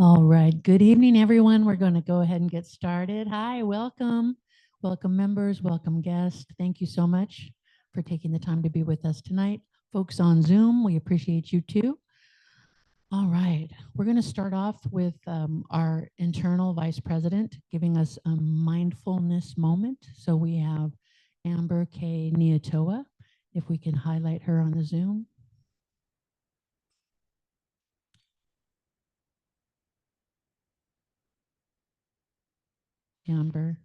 All right. Good evening, everyone. We're going to go ahead and get started. Hi, welcome. Welcome, members. Welcome, guests. Thank you so much for taking the time to be with us tonight. Folks on Zoom, we appreciate you too. All right. We're going to start off with our internal vice president giving us a mindfulness moment. So we have Amber K. Niatoa. If we can highlight her on the Zoom. Amber.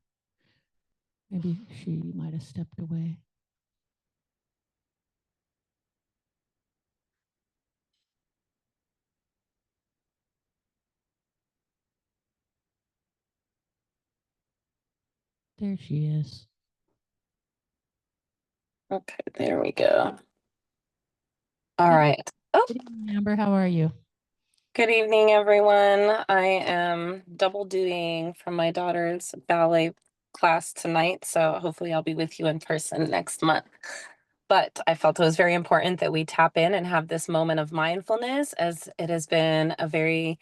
Maybe she might have stepped away. There she is. Okay, there we go. All right. Oh, Good evening, Amber. How are you? good evening, everyone. I am double dutying from my daughter's ballet class tonight, so hopefully I'll be with you in person next month. But I felt it was very important that we tap in and have this moment of mindfulness, as it has been a very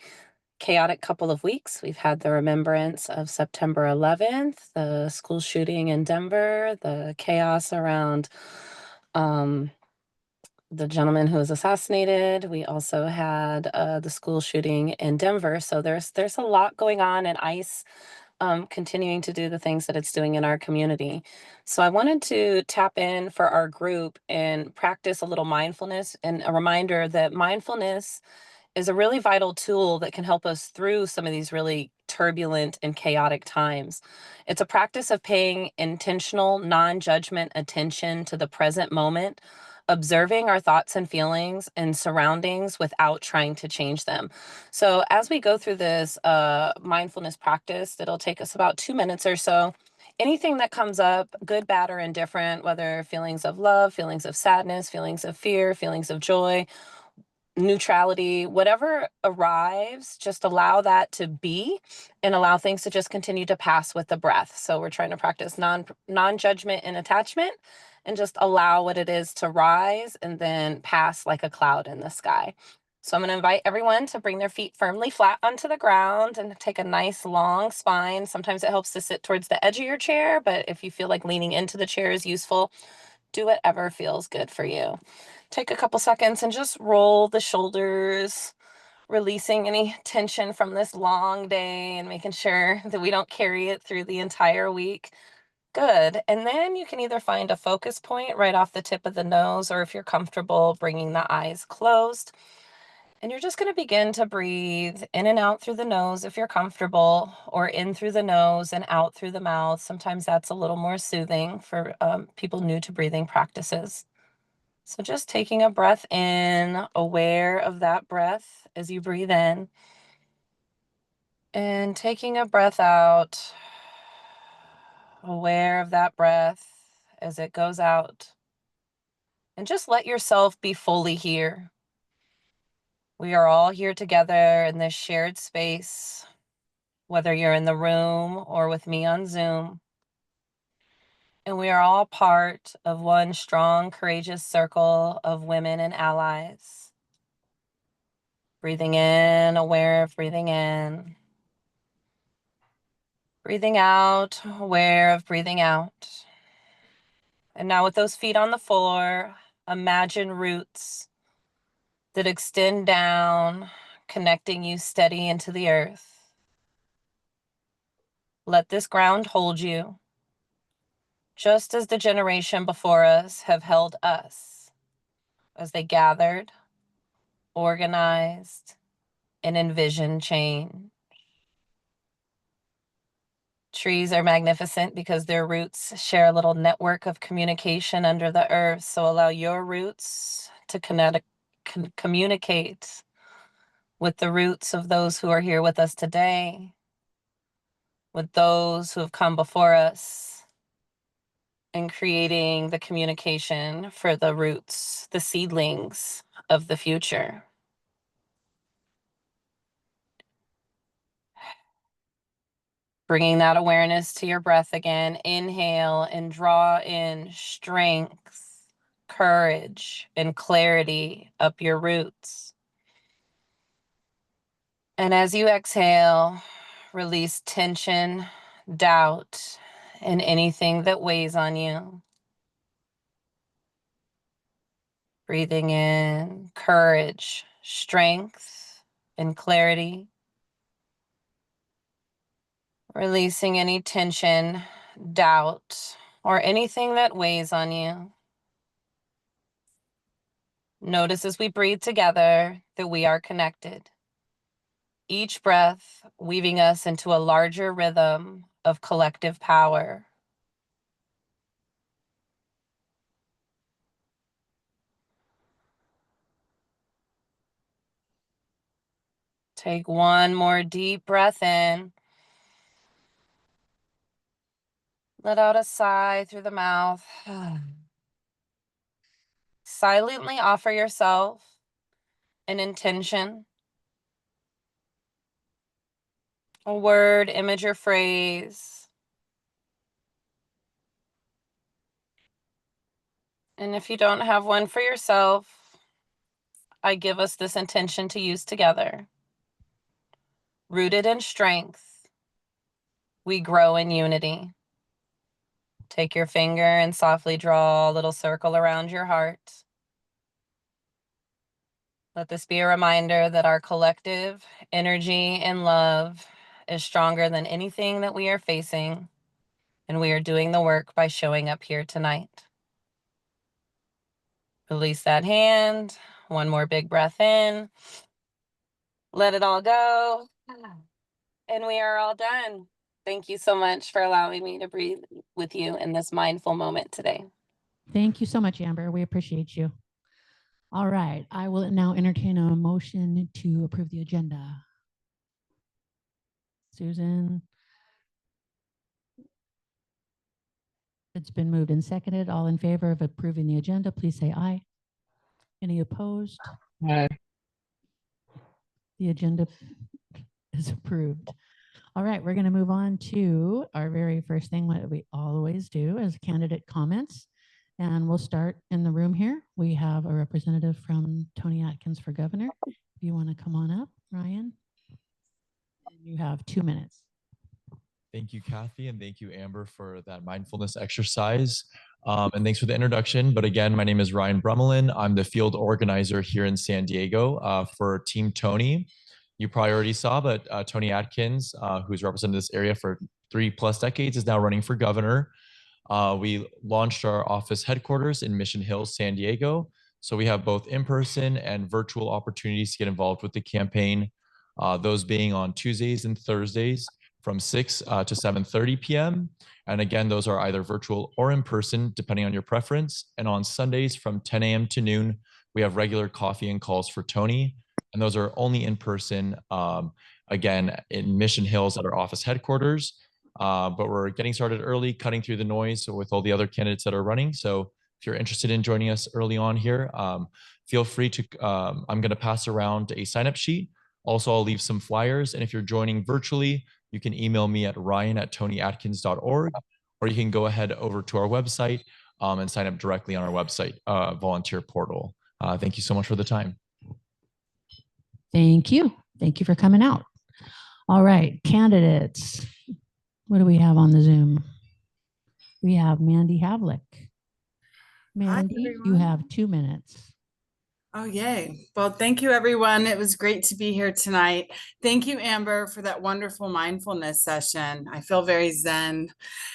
chaotic couple of weeks. We've had the remembrance of September 11th, the school shooting in Denver, the chaos around the gentleman who was assassinated. We also had the school shooting in Denver. So there's a lot going on, and ICE continuing to do the things that it's doing in our community. So I wanted to tap in for our group and practice a little mindfulness, and a reminder that mindfulness is a really vital tool that can help us through some of these really turbulent and chaotic times. It's a practice of paying intentional, non-judgment attention to the present moment, observing our thoughts and feelings and surroundings without trying to change them. So as we go through this mindfulness practice, it'll take us about 2 minutes or so. Anything that comes up, good, bad, or indifferent, whether feelings of love, feelings of sadness, feelings of fear, feelings of joy, neutrality, whatever arrives, just allow that to be and allow things to just continue to pass with the breath. So we're trying to practice non-judgment and attachment, and just allow what it is to rise and then pass like a cloud in the sky. So I'm going to invite everyone to bring their feet firmly flat onto the ground and take a nice long spine. Sometimes it helps to sit towards the edge of your chair, but if you feel like leaning into the chair is useful, do whatever feels good for you. Take a couple seconds and just roll the shoulders, releasing any tension from this long day and making sure that we don't carry it through the entire week. Good. And then you can either find a focus point right off the tip of the nose, or if you're comfortable, bringing the eyes closed. And you're just going to begin to breathe in and out through the nose if you're comfortable, or in through the nose and out through the mouth. Sometimes that's a little more soothing for people new to breathing practices. So just taking a breath in, aware of that breath as you breathe in, and taking a breath out, aware of that breath as it goes out. And just let yourself be fully here. We are all here together in this shared space, whether you're in the room or with me on Zoom. And we are all part of one strong, courageous circle of women and allies. Breathing in, aware of breathing in. Breathing out, aware of breathing out. And now with those feet on the floor, imagine roots that extend down, connecting you steady into the earth. Let this ground hold you, just as the generation before us have held us, as they gathered, organized, and envisioned change. Trees are magnificent because their roots share a little network of communication under the earth. So allow your roots to communicate with the roots of those who are here with us today, with those who have come before us, and creating the communication for the roots, the seedlings of the future. Bringing that awareness to your breath again. Inhale and draw in strength, courage, and clarity up your roots. And as you exhale, release tension, doubt, and anything that weighs on you. Breathing in courage, strength, and clarity. Releasing any tension, doubt, or anything that weighs on you. Notice as we breathe together that we are connected. Each breath weaving us into a larger rhythm of collective power. Take one more deep breath in. Let out a sigh through the mouth. Silently offer yourself an intention, a word, image, or phrase. And if you don't have one for yourself, I give us this intention to use together. Rooted in strength, we grow in unity. Take your finger and softly draw a little circle around your heart. Let this be a reminder that our collective energy and love is stronger than anything that we are facing, and we are doing the work by showing up here tonight. Release that hand. One more big breath in. Let it all go. And we are all done. Thank you so much for allowing me to breathe with you in this mindful moment today. Thank you so much, Amber. We appreciate you. All right, I will now entertain a motion to approve the agenda. Susan? It's been moved and seconded. All in favor of approving the agenda, please say aye. Any opposed? Aye. The agenda is approved. All right, we're going to move on to our very first thing, what we always do as candidate comments. And we'll start in the room here. We have a representative from Tony Atkins for governor. If you want to come on up, Ryan. You have 2 minutes. Thank you, Kathy, and thank you, Amber, for that mindfulness exercise. And thanks for the introduction. But again, my name is Ryan Brummelin. I'm the field organizer here in San Diego for Team Tony. You probably already saw, but Tony Atkins, who's represented this area for 3+ decades, is now running for governor. We launched our office headquarters in Mission Hills, San Diego. So we have both in-person and virtual opportunities to get involved with the campaign, those being on Tuesdays and Thursdays from 6 to 7:30 p.m. And again, those are either virtual or in person, depending on your preference. And on Sundays from 10 a.m. to noon, we have regular coffee and calls for Tony. And those are only in person, again, in Mission Hills at our office headquarters. But we're getting started early, cutting through the noise with all the other candidates that are running. So if you're interested in joining us early on here, feel free to, I'm going to pass around a sign-up sheet. Also, I'll leave some flyers. And if you're joining virtually, you can email me at ryan@tonyatkins.org, or you can go ahead over to our website and sign up directly on our website volunteer portal. Thank you so much for the time. Thank you. Thank you for coming out. All right, candidates. What do we have on the Zoom? We have Mandy Havlick. Mandy, you have 2 minutes. Oh, yay. Well, thank you, everyone. It was great to be here tonight. Thank you, Amber, for that wonderful mindfulness session. I feel very zen.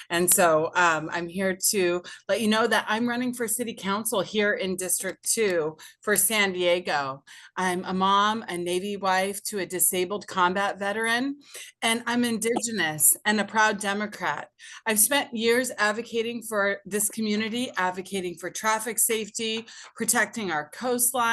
And so I'm here to let you know that I'm running for city council here in District 2 for San Diego. I'm a mom, a Navy wife to a disabled combat veteran, and I'm Indigenous and a proud Democrat. I've spent years advocating for this community, advocating for traffic safety, protecting our coastline,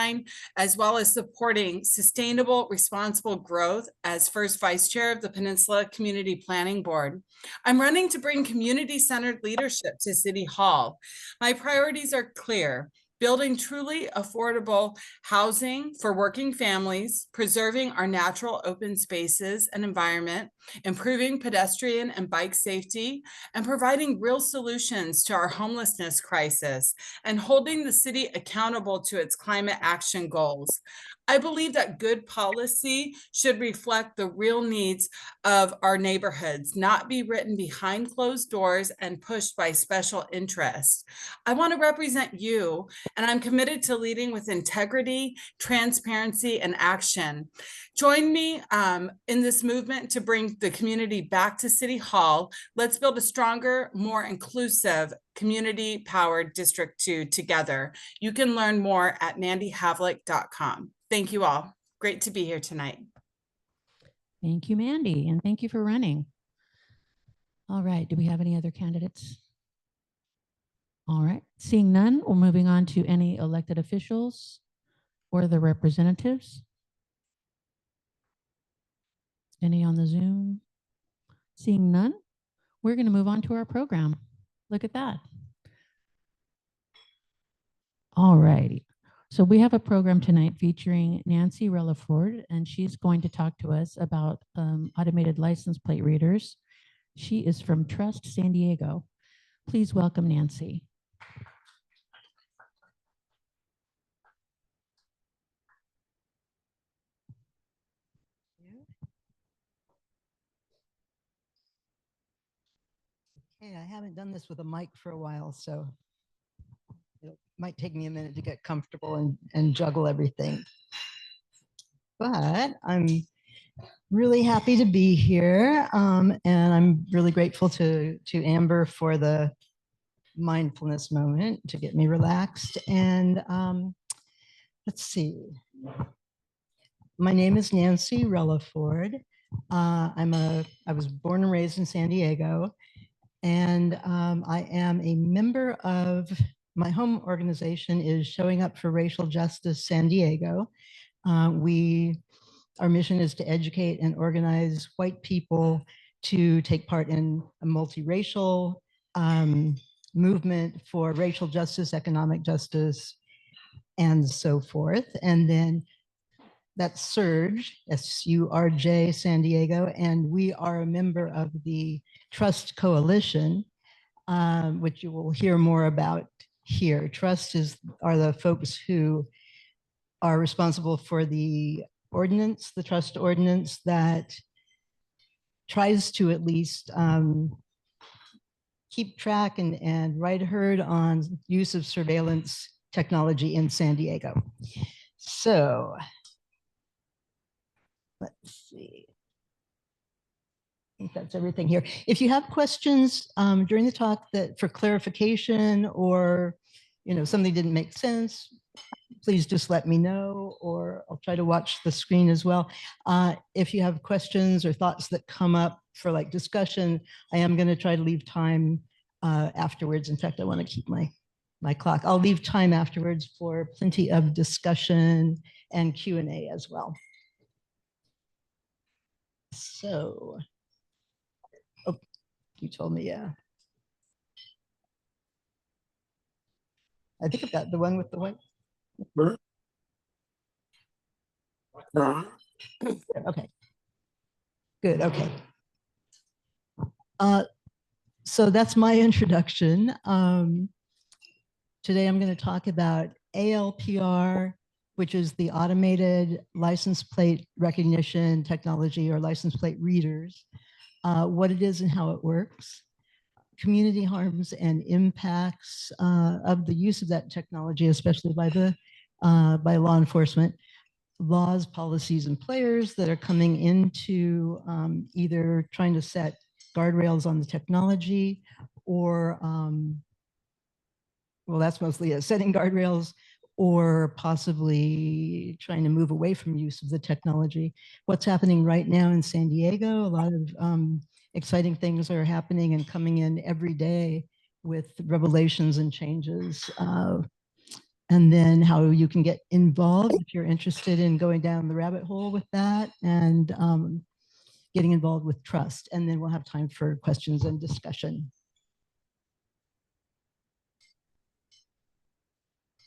as well as supporting sustainable, responsible growth as first vice chair of the Peninsula Community Planning Board. I'm running to bring community-centered leadership to City Hall. My priorities are clear: building truly affordable housing for working families, preserving our natural open spaces and environment, improving pedestrian and bike safety, and providing real solutions to our homelessness crisis, and holding the city accountable to its climate action goals. I believe that good policy should reflect the real needs of our neighborhoods, not be written behind closed doors and pushed by special interests. I want to represent you, and I'm committed to leading with integrity, transparency, and action. Join me in this movement to bring the community back to City Hall. Let's build a stronger, more inclusive, community-powered District 2 together. You can learn more at mandyhavlik.com. Thank you all. Great to be here tonight. Thank you, Mandy, and thank you for running. All right, do we have any other candidates? All right, seeing none, we're moving on to any elected officials or the representatives. Any on the Zoom? Seeing none, we're going to move on to our program. Look at that. All righty. So we have a program tonight featuring Nancy Relaford, and she's going to talk to us about automated license plate readers. She is from Trust San Diego. Please welcome Nancy. Okay, I haven't done this with a mic for a while, so it might take me a minute to get comfortable and juggle everything. But I'm really happy to be here, and I'm really grateful to Amber for the mindfulness moment to get me relaxed. And let's see. My name is Nancy Relaford. I was born and raised in San Diego, and I am a member of my home organization is Showing Up for Racial Justice San Diego. Our mission is to educate and organize white people to take part in a multiracial movement for racial justice, economic justice, and so forth. And then that's Surge, S-U-R-J, San Diego, and we are a member of the Trust Coalition, which you will hear more about here. Trust are the folks who are responsible for the ordinance, the trust ordinance that tries to at least keep track and write herd on use of surveillance technology in San Diego. So let's see. I think that's everything here. If you have questions during the talk that for clarification or something didn't make sense, please just let me know, or I'll try to watch the screen as well. If you have questions or thoughts that come up for like discussion, I am going to try to leave time afterwards. In fact, I want to keep my clock. I'll leave time afterwards for plenty of discussion and Q&A as well. So, oh, you told me, yeah. I think I've got the one with the white. Okay. Good. Okay. So that's my introduction. Today I'm going to talk about ALPR, which is the automated license plate recognition technology or license plate readers, what it is and how it works, community harms and impacts of the use of that technology, especially by law enforcement, laws, policies, and players that are coming into either trying to set guardrails on the technology or, well, that's mostly it, setting guardrails or possibly trying to move away from use of the technology. What's happening right now in San Diego, a lot of exciting things are happening and coming in every day with revelations and changes. And then how you can get involved if you're interested in going down the rabbit hole with that and getting involved with Trust. And then we'll have time for questions and discussion.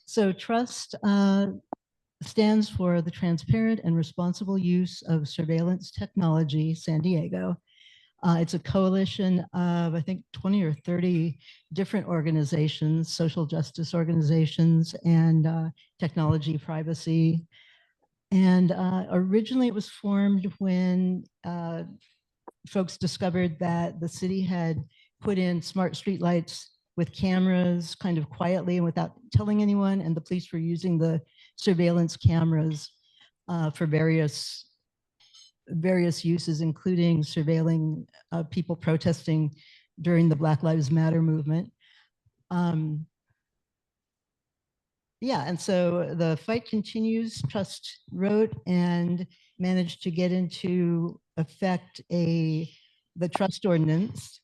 So Trust stands for the Transparent and Responsible Use of Surveillance Technology, San Diego. It's a coalition of, I think, 20 or 30 different organizations, social justice organizations, and technology privacy And originally it was formed when folks discovered that the city had put in smart streetlights with cameras kind of quietly and without telling anyone, and the police were using the surveillance cameras for various uses, including surveilling people protesting during the Black Lives Matter movement. Yeah, and so the fight continues. Trust wrote and managed to get into effect the trust ordinance.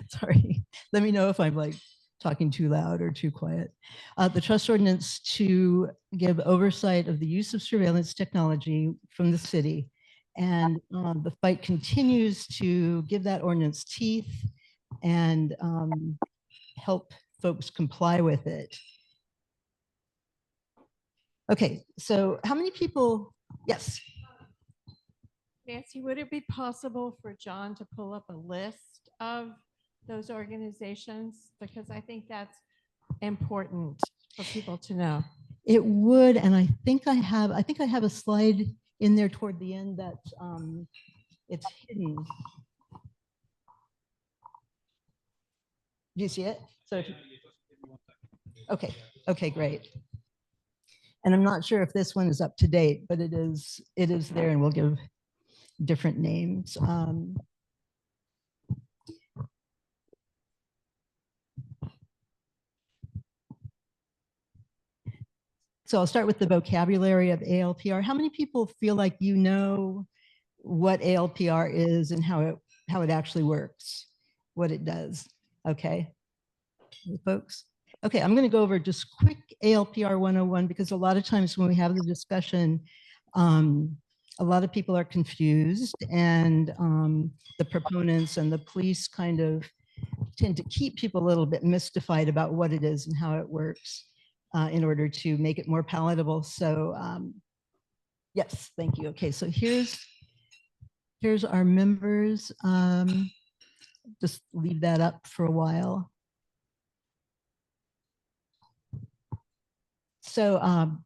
Sorry, let me know if I'm like talking too loud or too quiet. The trust ordinance to give oversight of the use of surveillance technology from the city. And the fight continues to give that ordinance teeth and help folks comply with it. Okay, so how many people? Yes. Nancy, would it be possible for John to pull up a list of those organizations? Because I think that's important for people to know. It would, and I think I have a slide in there toward the end that it's hidden. Do you see it? So okay, great. And I'm not sure if this one is up to date, but it is there, and we'll give different names. So I'll start with the vocabulary of ALPR. How many people feel like you know what ALPR is and how it actually works, what it does? Okay, folks. Okay, I'm going to go over just quick ALPR 101 because a lot of times when we have the discussion, a lot of people are confused, and the proponents and the police kind of tend to keep people a little bit mystified about what it is and how it works in order to make it more palatable. So yes, thank you. Okay, so here's our members. Just leave that up for a while. So I'm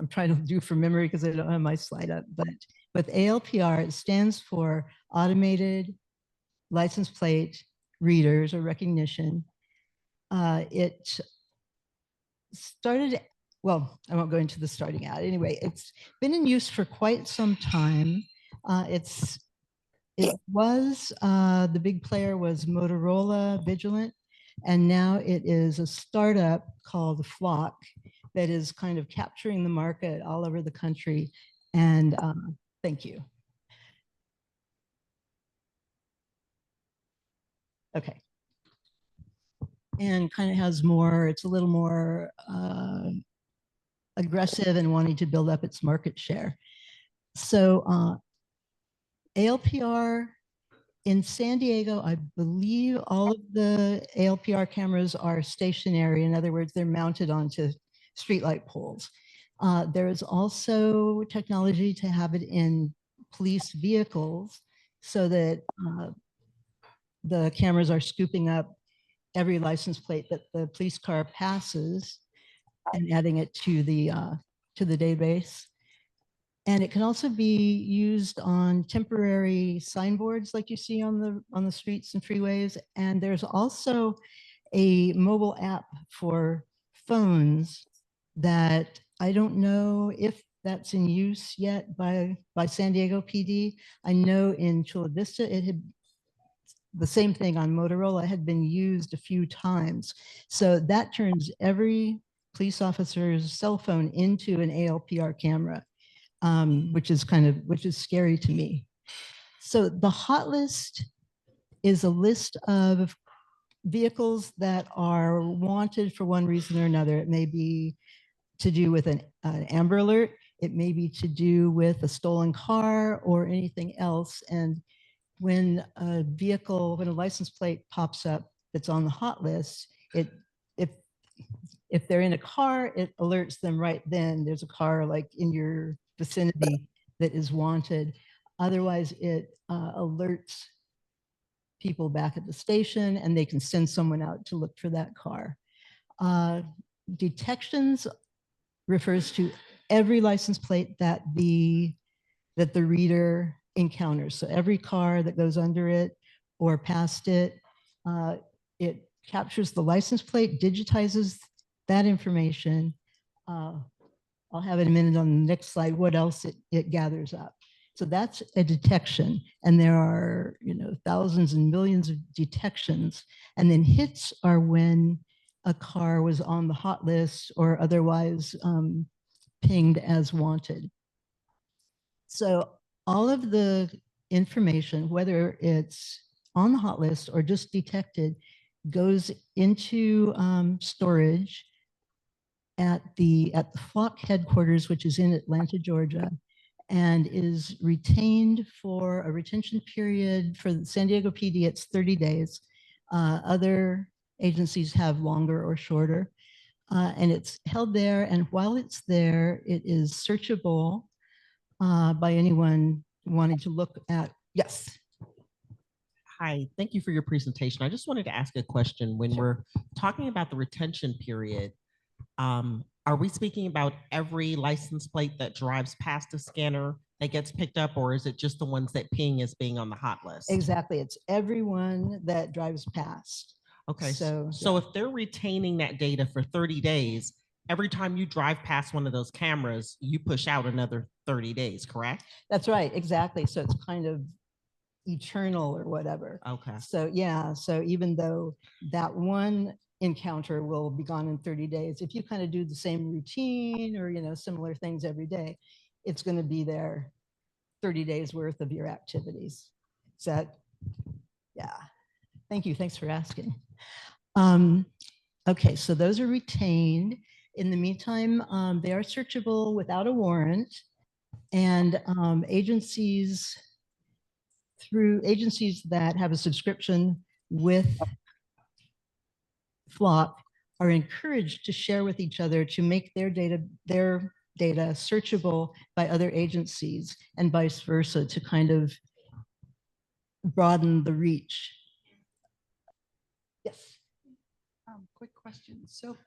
trying to do from memory because I don't have my slide up, but with ALPR, it stands for Automated License Plate Readers or Recognition. It started, well, I won't go into the starting out. Anyway, it's been in use for quite some time. It was, the big player was Motorola Vigilant, and now it is a startup called Flock that is kind of capturing the market all over the country. And thank you. Okay. And kind of has more, it's a little more aggressive and wanting to build up its market share. So ALPR in San Diego, I believe all of the ALPR cameras are stationary. In other words, they're mounted onto streetlight poles. There is also technology to have it in police vehicles so that the cameras are scooping up every license plate that the police car passes and adding it to the database. And it can also be used on temporary signboards like you see on the streets and freeways. And there's also a mobile app for phones that I don't know if that's in use yet by San Diego PD. I know in Chula Vista, it had the same thing on Motorola had been used a few times. So that turns every police officer's cell phone into an ALPR camera, which is scary to me. So the hot list is a list of vehicles that are wanted for one reason or another. It may be to do with an Amber Alert. It may be to do with a stolen car or anything else. And when a license plate pops up that's on the hot list, if they're in a car, it alerts them right then. There's a car like in your vicinity that is wanted. Otherwise, it alerts people back at the station, and they can send someone out to look for that car. Detections refers to every license plate that the reader encounters. So every car that goes under it or past it, it captures the license plate, digitizes that information. I'll have it in a minute on the next slide, what else it gathers up. So that's a detection. And there are, thousands and millions of detections. And then hits are when a car was on the hot list or otherwise pinged as wanted. So all of the information, whether it's on the hot list or just detected, goes into storage at the Flock headquarters, which is in Atlanta, Georgia, and is retained for a retention period. For the San Diego PD, it's 30 days. Other agencies have longer or shorter. And it's held there. And while it's there, it is searchable by anyone wanting to look at. Yes. Hi, thank you for your presentation. I just wanted to ask a question. When we're talking about the retention period, are we speaking about every license plate that drives past a scanner that gets picked up, or is it just the ones that ping as being on the hot list? Exactly. It's everyone that drives past. Okay, So if they're retaining that data for 30 days, every time you drive past one of those cameras, you push out another 30 days, correct? That's right, exactly. So it's kind of eternal or whatever. Okay. So yeah, so even though that one encounter will be gone in 30 days, if you kind of do the same routine or similar things every day, it's going to be there 30 days worth of your activities. Is that, yeah. Thank you. Thanks for asking. Okay, so those are retained. In the meantime, they are searchable without a warrant, and agencies that have a subscription with Flock are encouraged to share with each other to make their data searchable by other agencies and vice versa, to kind of broaden the reach. Yes. Quick question. So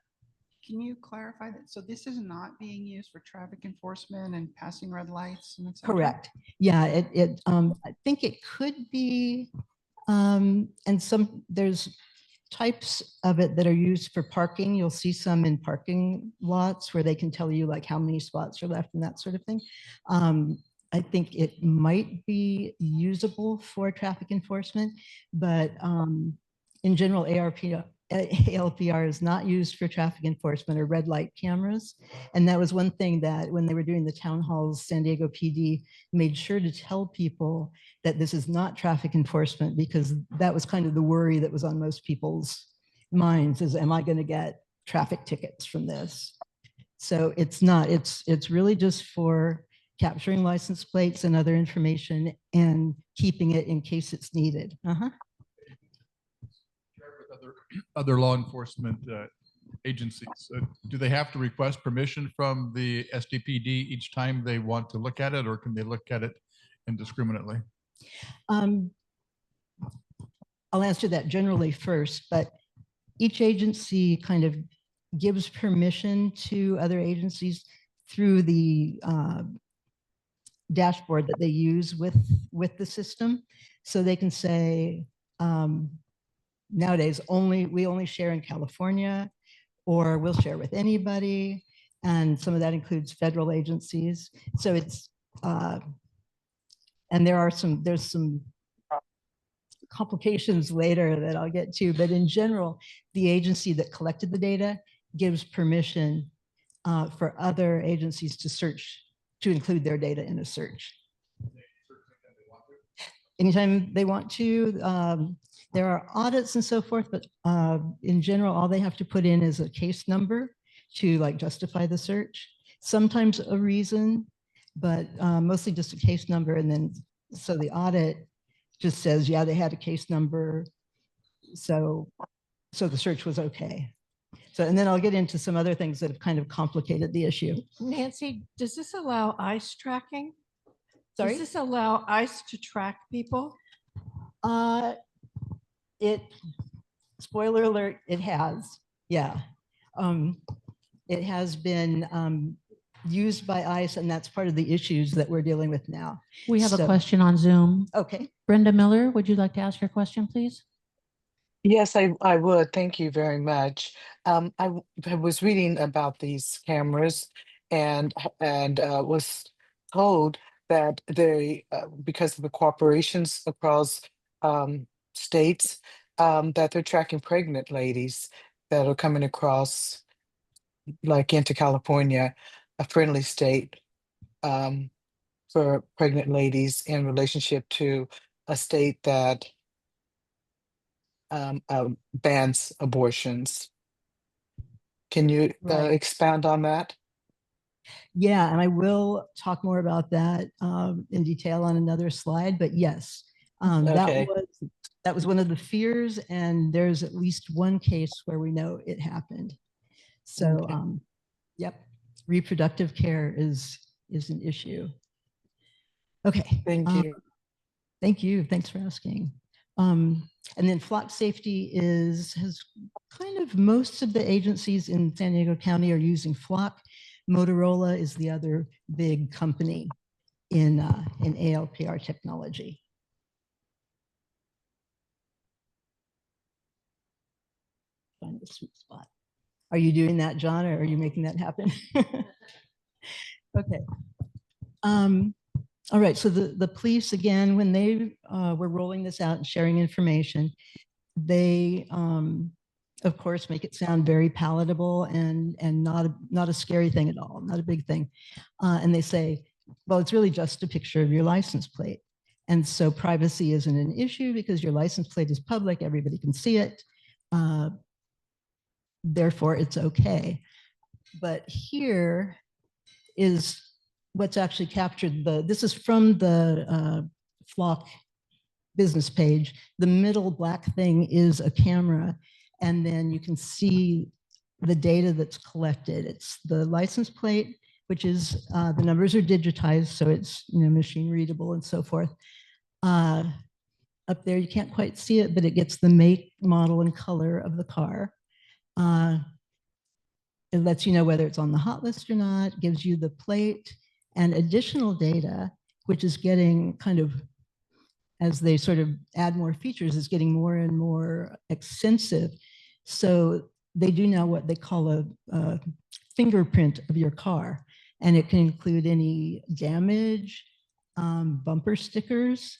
can you clarify that? So this is not being used for traffic enforcement and passing red lights and et cetera? Correct. Yeah, I think it could be, and there's types of it that are used for parking. You'll see some in parking lots where they can tell you like how many spots are left and that sort of thing. I think it might be usable for traffic enforcement, but in general, ALPR is not used for traffic enforcement or red light cameras. And that was one thing that when they were doing the town halls, San Diego PD made sure to tell people that this is not traffic enforcement, because that was kind of the worry that was on most people's minds is, am I going to get traffic tickets from this? So it's not, it's really just for capturing license plates and other information and keeping it in case it's needed. Other law enforcement agencies, do they have to request permission from the SDPD each time they want to look at it, or can they look at it indiscriminately? I'll answer that generally first, but each agency kind of gives permission to other agencies through the dashboard that they use with the system. So they can say, nowadays we only share in California, or we'll share with anybody. And some of that includes federal agencies. So it's, and there's some complications later that I'll get to, but in general, the agency that collected the data gives permission for other agencies to search, to include their data in a search. Anytime they want to. There are audits and so forth, but in general, all they have to put in is a case number to like justify the search. Sometimes a reason, but mostly just a case number. And then, so the audit just says, yeah, they had a case number. So the search was okay. So, and then I'll get into some other things that have kind of complicated the issue. Nancy, does this allow ICE tracking? Sorry? Does this allow ICE to track people? Spoiler alert, it has, yeah. It has been used by ICE, and that's part of the issues that we're dealing with now. We have a So- question on Zoom. Okay. Brenda Miller, would you like to ask your question, please? Yes, I would. Thank you very much. I was reading about these cameras and was told that they, because of the corporations across states, that they're tracking pregnant ladies that are coming across, like into California, a friendly state um, for pregnant ladies in relationship to a state that bans abortions. Can you Right. expound on that? Yeah, and I will talk more about that in detail on another slide, but yes, Okay. that was one of the fears, and there's at least one case where we know it happened. So, Okay. yep, reproductive care is an issue. Okay. Thank you. Thank you. Thanks for asking. And then flock safety has kind of, most of the agencies in San Diego County are using flock. Motorola is the other big company in ALPR technology. Find the sweet spot. Are you doing that, John, or are you making that happen? Okay. All right, so the police, again, when they were rolling this out and sharing information, they, of course, make it sound very palatable and not a scary thing at all, not a big thing. And they say, well, it's really just a picture of your license plate. And so privacy isn't an issue because your license plate is public, everybody can see it. Therefore, it's okay. But here is what's actually captured. This is from the Flock business page. The middle black thing is a camera, and then you can see the data that's collected. It's the license plate, which is the numbers are digitized, so it's machine readable and so forth. Up there, you can't quite see it, but it gets the make, model, and color of the car. It lets you know whether it's on the hot list or not, gives you the plate and additional data, which is getting kind of, as they sort of add more features, is getting more and more extensive. So they do now what they call a fingerprint of your car, and it can include any damage, bumper stickers,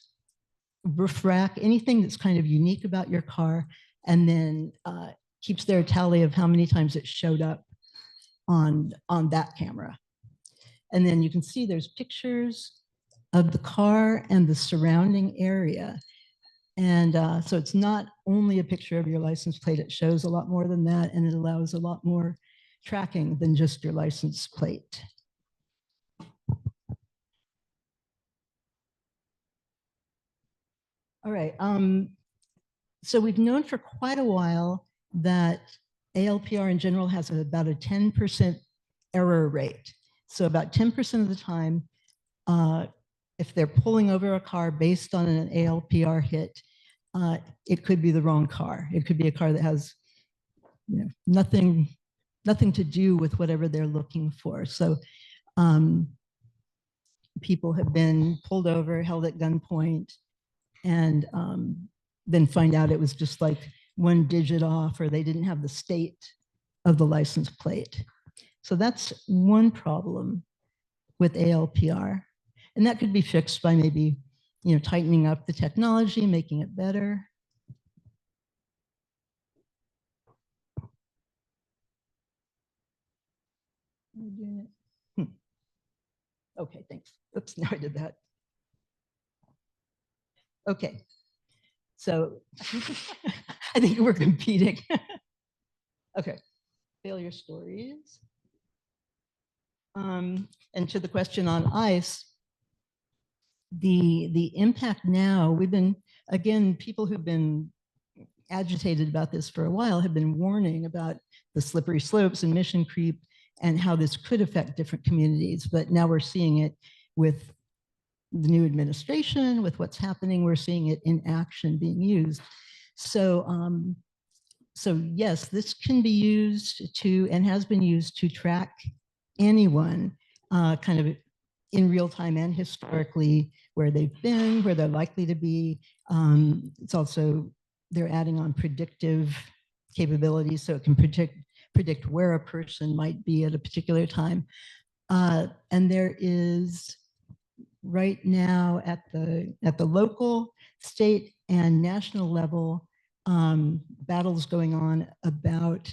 roof rack, anything that's kind of unique about your car, and then keeps their tally of how many times it showed up on that camera. And then you can see there's pictures of the car and the surrounding area. And so it's not only a picture of your license plate, it shows a lot more than that, and it allows a lot more tracking than just your license plate. All right, so we've known for quite a while that ALPR in general has about a 10% error rate. So about 10% of the time, if they're pulling over a car based on an ALPR hit, it could be the wrong car. It could be a car that has nothing to do with whatever they're looking for. So people have been pulled over, held at gunpoint, and then find out it was just like one digit off, or they didn't have the state of the license plate. So that's one problem with ALPR. And that could be fixed by maybe, tightening up the technology, making it better. Okay, thanks. Oops, now I did that. Okay, so I think we're competing. Okay, failure stories. And to the question on ICE, the impact now, we've been, again, people who've been agitated about this for a while have been warning about the slippery slopes and mission creep and how this could affect different communities. But now we're seeing it with the new administration, with what's happening, we're seeing it in action being used. So, so yes, this can be used to, and has been used to track anyone kind of in real time and historically where they've been, where they're likely to be. It's also, they're adding on predictive capabilities so it can predict where a person might be at a particular time. And there is right now at the local, state, and national level, battles going on about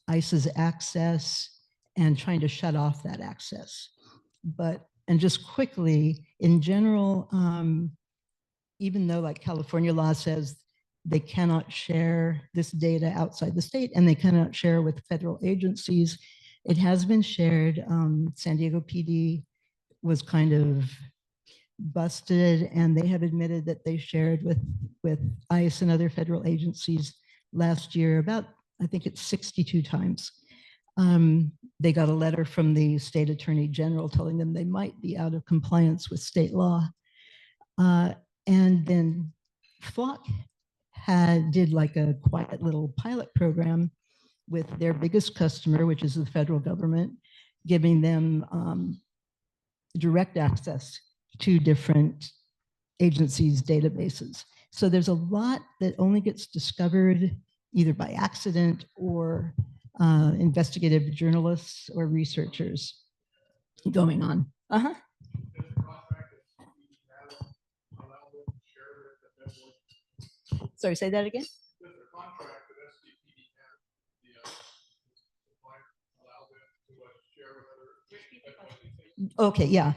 ICE's access and trying to shut off that access. And just quickly, in general, even though like California law says they cannot share this data outside the state and they cannot share with federal agencies, it has been shared. San Diego PD was kind of busted, and they have admitted that they shared with ICE and other federal agencies last year about, I think it's 62 times. They got a letter from the state attorney general telling them they might be out of compliance with state law. And then Flock did like a quiet little pilot program with their biggest customer, which is the federal government, giving them direct access to different agencies' databases. So there's a lot that only gets discovered either by accident or investigative journalists or researchers going on. Sorry, say that again? Okay, yeah.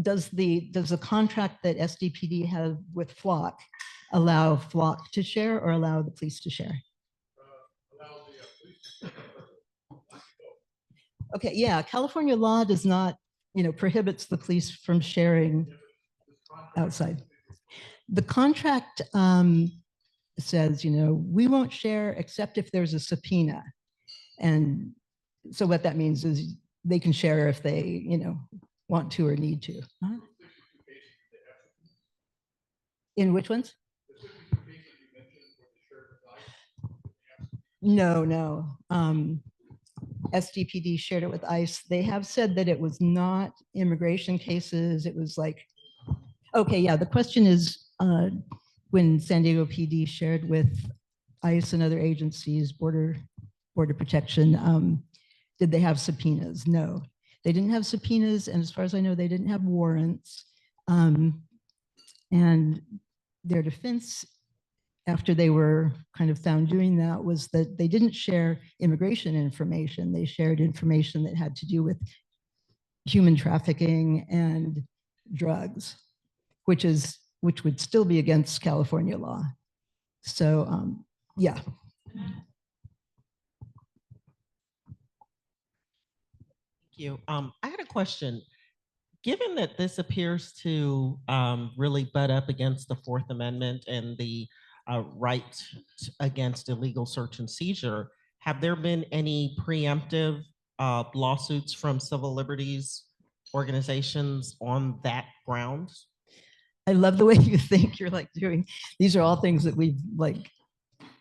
Does the contract that SDPD has with Flock allow Flock to share or allow the police to share? Okay, yeah, California law does not, prohibits the police from sharing outside. The contract says, we won't share except if there's a subpoena. And so what that means is they can share if they, want to or need to. Huh? In which ones? No. SDPD shared it with ICE. They have said that it was not immigration cases. It was like, okay, yeah, the question is when San Diego PD shared with ICE and other agencies, border protection, did they have subpoenas? No, they didn't have subpoenas. And as far as I know, they didn't have warrants. And their defense after they were kind of found doing that was that they didn't share immigration information. They shared information that had to do with human trafficking and drugs, which would still be against California law. So yeah. Thank you. I had a question. Given that this appears to really butt up against the Fourth Amendment and the right against illegal search and seizure, have there been any preemptive lawsuits from civil liberties organizations on that ground? I love the way you think. You're like doing, these are all things that we've like,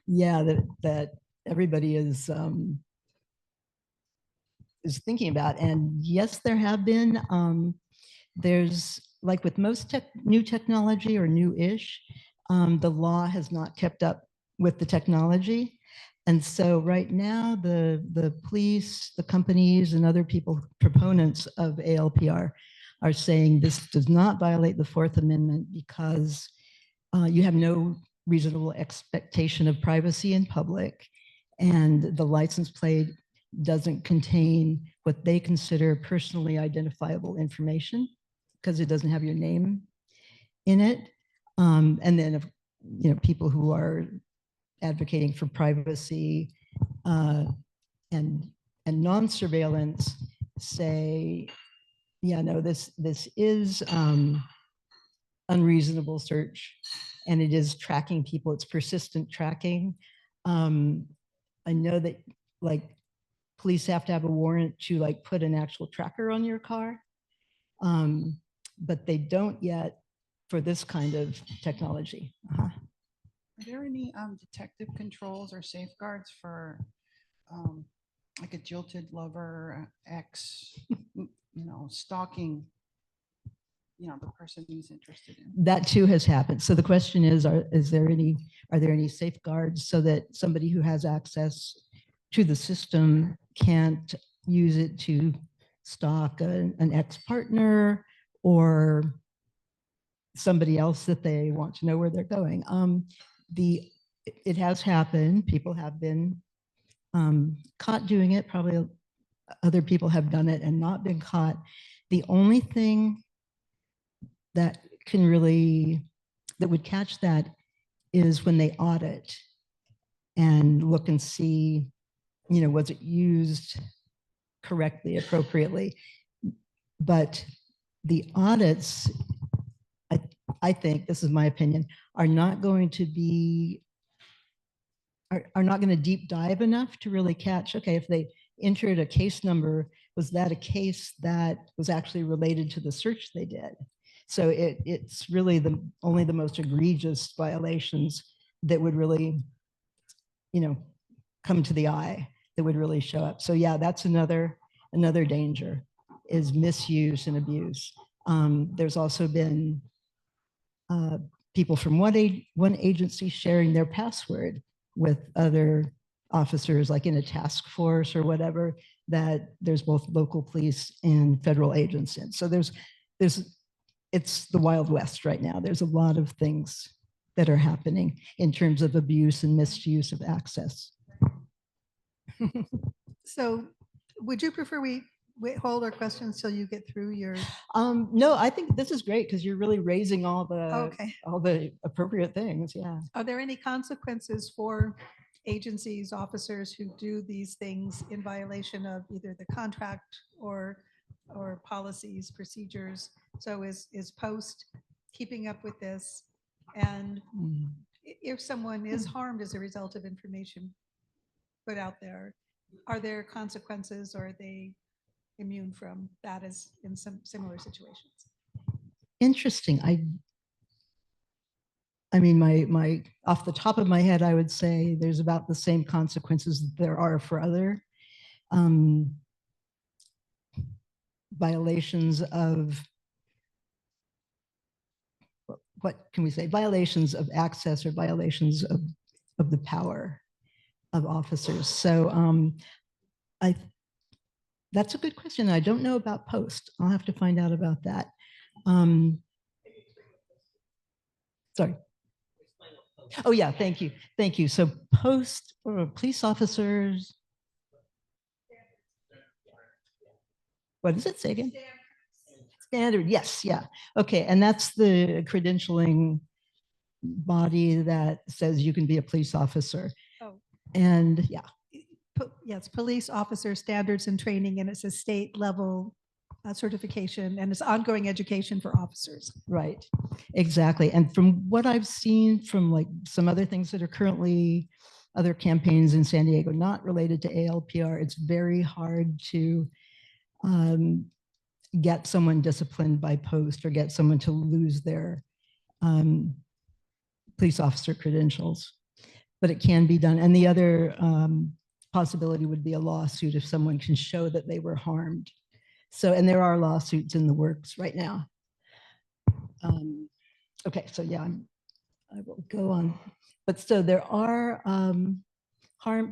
yeah, that everybody is thinking about. And yes, there have been. There's like with most new technology or new-ish, the law has not kept up with the technology. And so right now, the police, the companies, and other people, proponents of ALPR, are saying this does not violate the Fourth Amendment because you have no reasonable expectation of privacy in public, and the license plate doesn't contain what they consider personally identifiable information because it doesn't have your name in it. And then, people who are advocating for privacy and non-surveillance say, yeah, no, this is unreasonable search, and it is tracking people. It's persistent tracking. I know that like police have to have a warrant to like put an actual tracker on your car, but they don't yet for this kind of technology. Are there any detective controls or safeguards for like a jilted lover, ex, stalking, the person he's interested in. That too has happened. So the question is, are there any safeguards so that somebody who has access to the system can't use it to stalk an ex-partner or somebody else that they want to know where they're going? It has happened. People have been caught doing it. Probably other people have done it and not been caught. The only thing that would catch that is when they audit and look and see, was it used correctly, appropriately? But the audits, I think, this is my opinion, are not going to deep dive enough to really catch, okay, if they entered a case number, was that a case that was actually related to the search they did? So it's really only the most egregious violations that would really, come to the eye, that would really show up. So yeah, that's another danger, is misuse and abuse. There's also been people from one agency sharing their password with other officers, like in a task force or whatever, that there's both local police and federal agents in. So it's the Wild West right now. There's a lot of things that are happening in terms of abuse and misuse of access. So would you prefer we hold our questions till you get through your? No, I think this is great because you're really raising all Okay. the appropriate things. Yeah. Are there any consequences for agencies, officers who do these things in violation of either the contract or policies, procedures? So is Post keeping up with this? And if someone is harmed as a result of information put out there, are there consequences, or are they immune from that as in some similar situations? Interesting. I mean, my off the top of my head, I would say there's about the same consequences that there are for other violations of, what can we say? Violations of access or violations of the power of officers. So that's a good question. I don't know about Post. I'll have to find out about that. Sorry. Oh yeah, thank you. Thank you. So Post police officers. What does it say again? Standard. Yes. Yeah. Okay. And that's the credentialing body that says you can be a police officer. Oh. And yeah. Yes, police officer standards and training, and it's a state level certification, and it's ongoing education for officers. Right, exactly. And from what I've seen from like some other things that are currently other campaigns in San Diego, not related to ALPR, it's very hard to get someone disciplined by Post or get someone to lose their police officer credentials, but it can be done. And the other possibility would be a lawsuit if someone can show that they were harmed. So, and there are lawsuits in the works right now. Okay, so yeah, I will go on. But so there are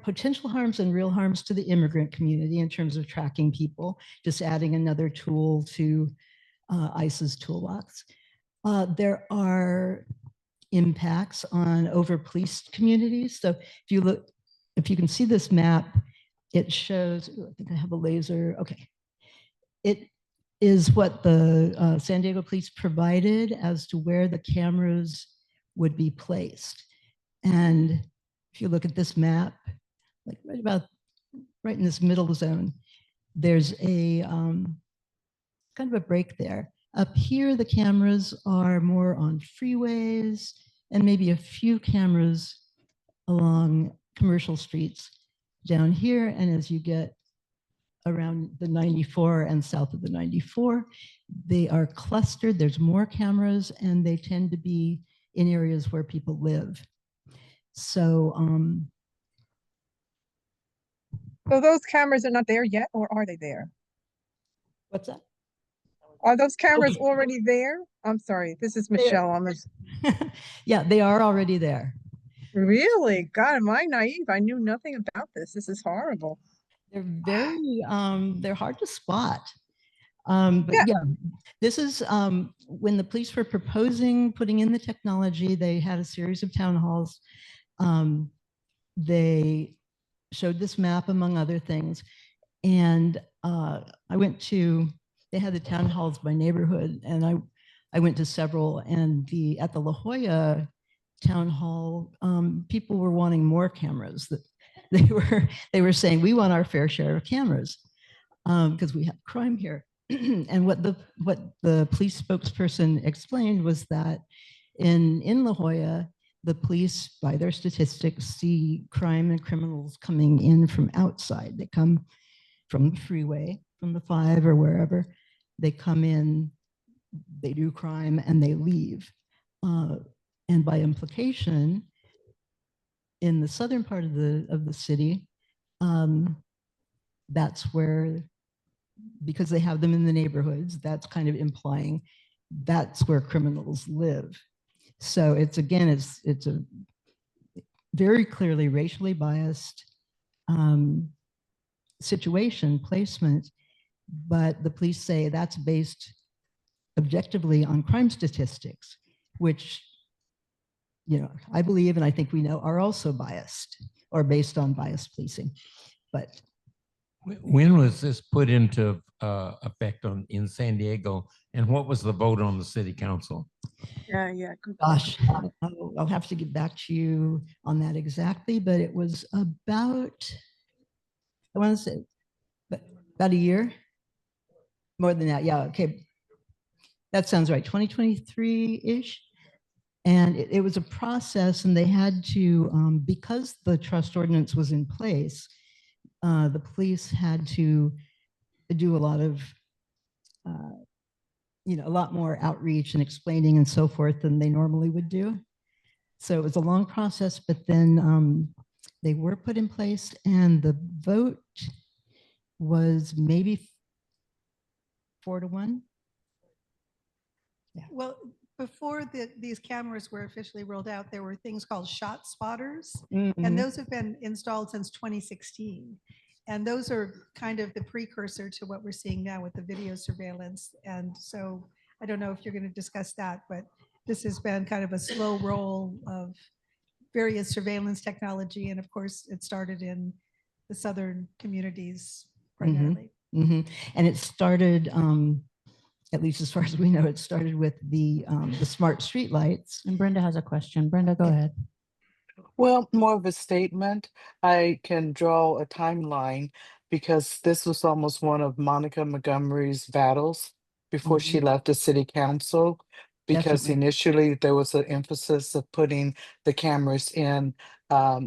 potential harms and real harms to the immigrant community in terms of tracking people, just adding another tool to ICE's toolbox. There are impacts on over-policed communities. So if you can see this map, it shows, I think I have a laser, okay. It is what the San Diego police provided as to where the cameras would be placed. And if you look at this map, like right in this middle zone, there's a kind of a break there. Up here, the cameras are more on freeways and maybe a few cameras along commercial streets down here. And as you get around the 94 and south of the 94, they are clustered. There's more cameras and they tend to be in areas where people live. So, so those cameras are not there yet, or are they there? What's that? Are those cameras already there? I'm sorry, this is Michelle. Yeah, they are already there. Really? God, am I naive? I knew nothing about this. This is horrible. They're very, they're hard to spot. But Yeah. yeah, this is when the police were proposing putting in the technology, they had a series of town halls. They showed this map among other things. And I went to, they had the town halls by neighborhood, and I went to several, and at the La Jolla town hall, people were wanting more cameras. That they were saying, we want our fair share of cameras because we have crime here. And what the police spokesperson explained was that in La Jolla, the police, by their statistics, see crime and criminals coming in from outside. They come from the freeway, from the 5 or wherever. They come in, they do crime, and they leave. And by implication, in the southern part of the city, that's where, because they have them in the neighborhoods, that's kind of implying that's where criminals live. So it's a very clearly racially biased situation, placement, but the police say that's based objectively on crime statistics, which, you know, I believe, and I think we know, are also biased or based on biased policing. But when was this put into effect in San Diego, and what was the vote on the city council? Yeah. Gosh, I'll have to get back to you on that exactly, but it was about, I want to say, about a year, more than that. Yeah, okay. That sounds right, 2023-ish. And it was a process, and they had to, because the trust ordinance was in place, the police had to do a lot of, a lot more outreach and explaining and so forth than they normally would do. So it was a long process, but then they were put in place, and the vote was maybe 4-1. Yeah. Well, before these cameras were officially rolled out, there were things called shot spotters, and those have been installed since 2016. And those are kind of the precursor to what we're seeing now with the video surveillance. And so I don't know if you're going to discuss that, but this has been kind of a slow roll of various surveillance technology. And of course, it started in the southern communities primarily. And it started, at least as far as we know, it started with the smart street lights. And Brenda has a question. Brenda, go ahead. Well, more of a statement. I can draw a timeline because this was almost one of Monica Montgomery's battles before she left the city council, because Definitely. initially there was an emphasis of putting the cameras in a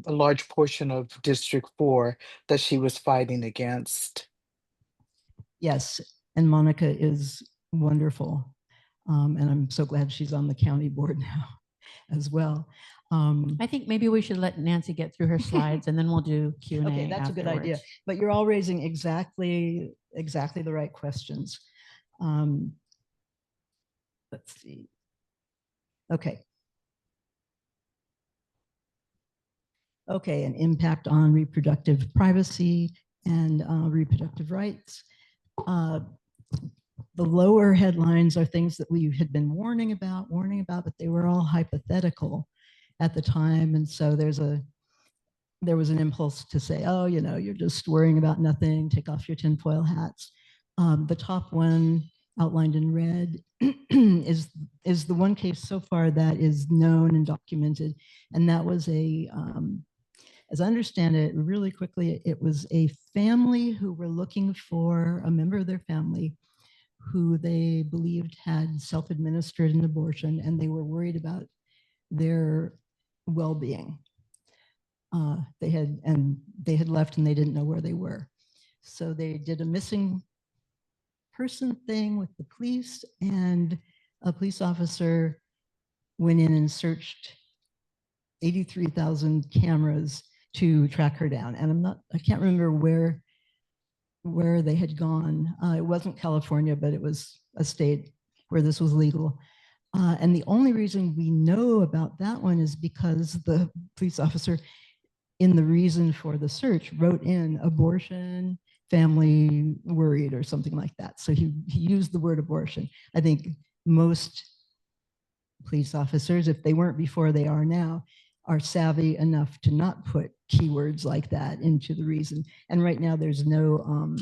large portion of District 4 that she was fighting against. Yes, and Monica is wonderful. And I'm so glad she's on the county board now as well. I think maybe we should let Nancy get through her slides and then we'll do Q&A. Okay, that's a good idea. afterwards. But you're all raising exactly the right questions. Let's see. Okay. Okay, an impact on reproductive privacy and reproductive rights. The lower headlines are things that we had been warning about, but they were all hypothetical at the time. And so there was an impulse to say, oh, you're just worrying about nothing, take off your tinfoil hats. The top one outlined in red is the one case so far that is known and documented. And that was as I understand it, really quickly, it was a family who were looking for a member of their family who they believed had self-administered an abortion, and they were worried about their well-being. They had left and they didn't know where they were. So they did a missing person thing with the police, and a police officer went in and searched 83,000 cameras to track her down. And I can't remember where they had gone. It wasn't California, but it was a state where this was legal. And the only reason we know about that one is because the police officer in the reason for the search wrote in abortion, family worried, or something like that. So he used the word abortion. I think most police officers, if they weren't before, they are now, are savvy enough to not put keywords like that into the reason. And right now there's no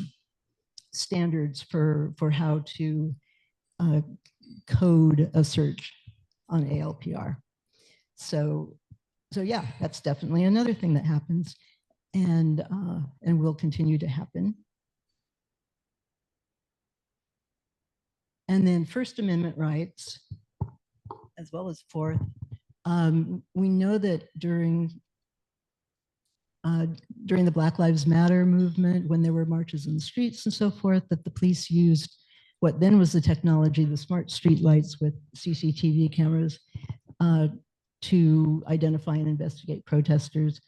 standards for how to code a search on ALPR. So yeah, that's definitely another thing that happens and will continue to happen. And then First Amendment rights, as well as Fourth. We know that during the Black Lives Matter movement, when there were marches in the streets and so forth, that the police used what then was the technology, the smart street lights with CCTV cameras, to identify and investigate protesters.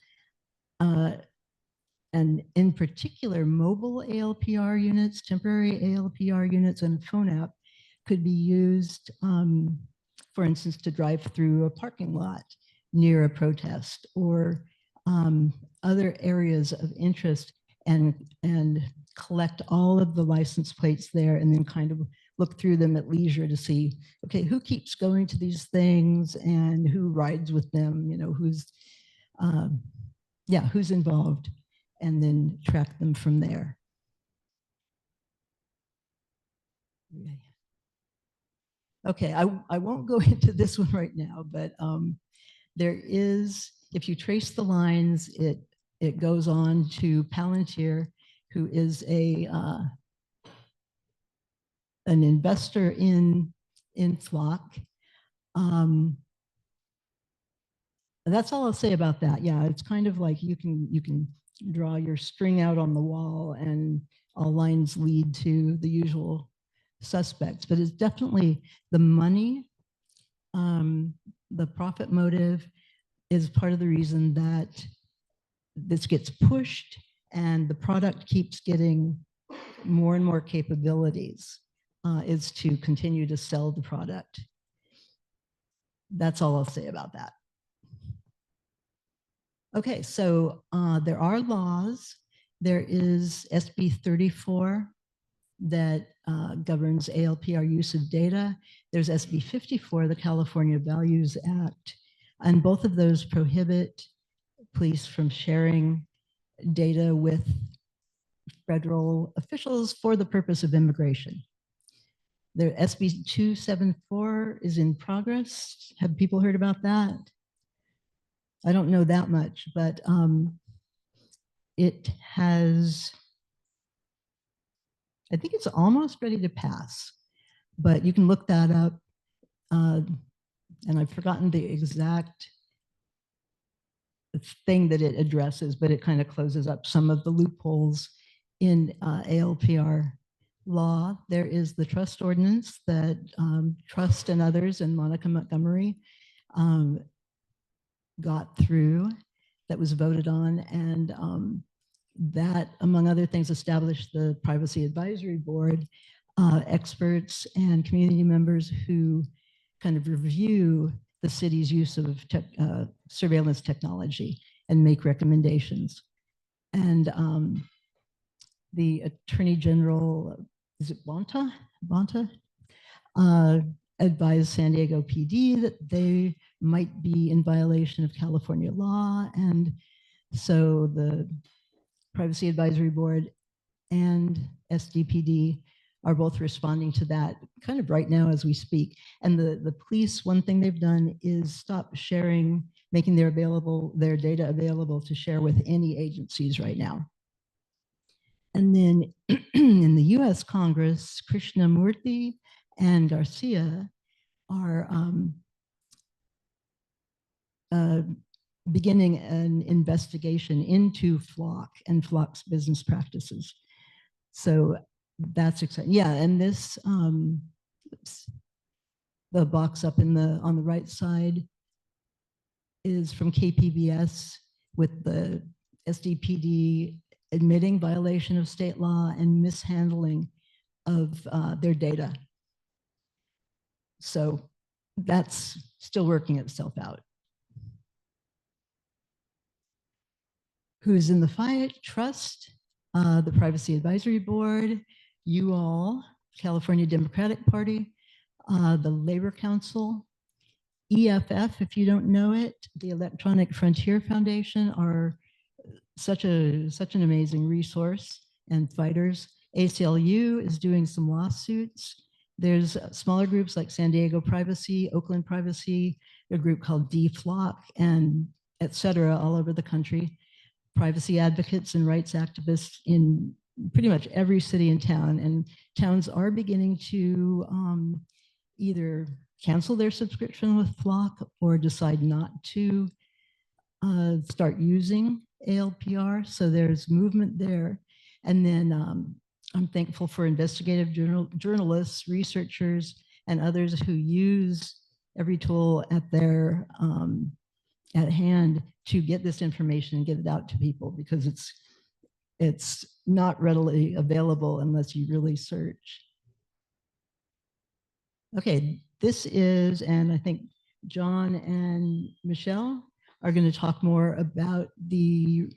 And in particular, mobile ALPR units, temporary ALPR units, and a phone app could be used, for instance, to drive through a parking lot near a protest or other areas of interest and collect all of the license plates there and then kind of look through them at leisure to see, okay, who keeps going to these things and who rides with them, you know, who's involved, and then track them from there. Okay, I won't go into this one right now, but there is, if you trace the lines, it goes on to Palantir, who is an investor in Flock. That's all I'll say about that. Yeah, it's kind of like you can draw your string out on the wall and all lines lead to the usual suspects, but it's definitely the money, the profit motive is part of the reason that this gets pushed and the product keeps getting more and more capabilities, is to continue to sell the product. That's all I'll say about that. Okay, so there are laws. There is SB 34 that governs ALPR use of data. There's SB 54, the California Values Act, and both of those prohibit police from sharing data with federal officials for the purpose of immigration. The SB 274 is in progress. Have people heard about that? I don't know that much, but it has, I think it's almost ready to pass, but you can look that up. And I've forgotten the exact thing that it addresses, but it kind of closes up some of the loopholes in ALPR law. There is the trust ordinance that Trust and others and Monica Montgomery got through, that was voted on, and that, among other things, established the Privacy Advisory Board, experts and community members who kind of review the city's use of surveillance technology and make recommendations. And the Attorney General, is it Bonta, advised San Diego PD that they might be in violation of California law. And so the Privacy Advisory Board and SDPD are both responding to that kind of right now as we speak. And the police, one thing they've done is stop sharing, making their data available to share with any agencies right now. And then in the US Congress, Krishnamurthy and Garcia are beginning an investigation into Flock and Flock's business practices. So that's exciting. Yeah, and this, the box up on the right side is from KPBS with the SDPD admitting violation of state law and mishandling of their data. So that's still working itself out. Who's in the fight? Trust, the Privacy Advisory Board, you all, California Democratic Party, the Labor Council, EFF, if you don't know it, the Electronic Frontier Foundation are such an amazing resource and fighters. ACLU is doing some lawsuits. There's smaller groups like San Diego Privacy, Oakland Privacy, a group called DFLOC, and et cetera, all over the country. Privacy advocates and rights activists in pretty much every city and town. And towns are beginning to either cancel their subscription with FLOC or decide not to start using ALPR. So there's movement there. And then I'm thankful for investigative journalists, researchers, and others who use every tool at their at hand to get this information and get it out to people, because it's not readily available unless you really search. Okay, this is, and I think John and Michelle are going to talk more about the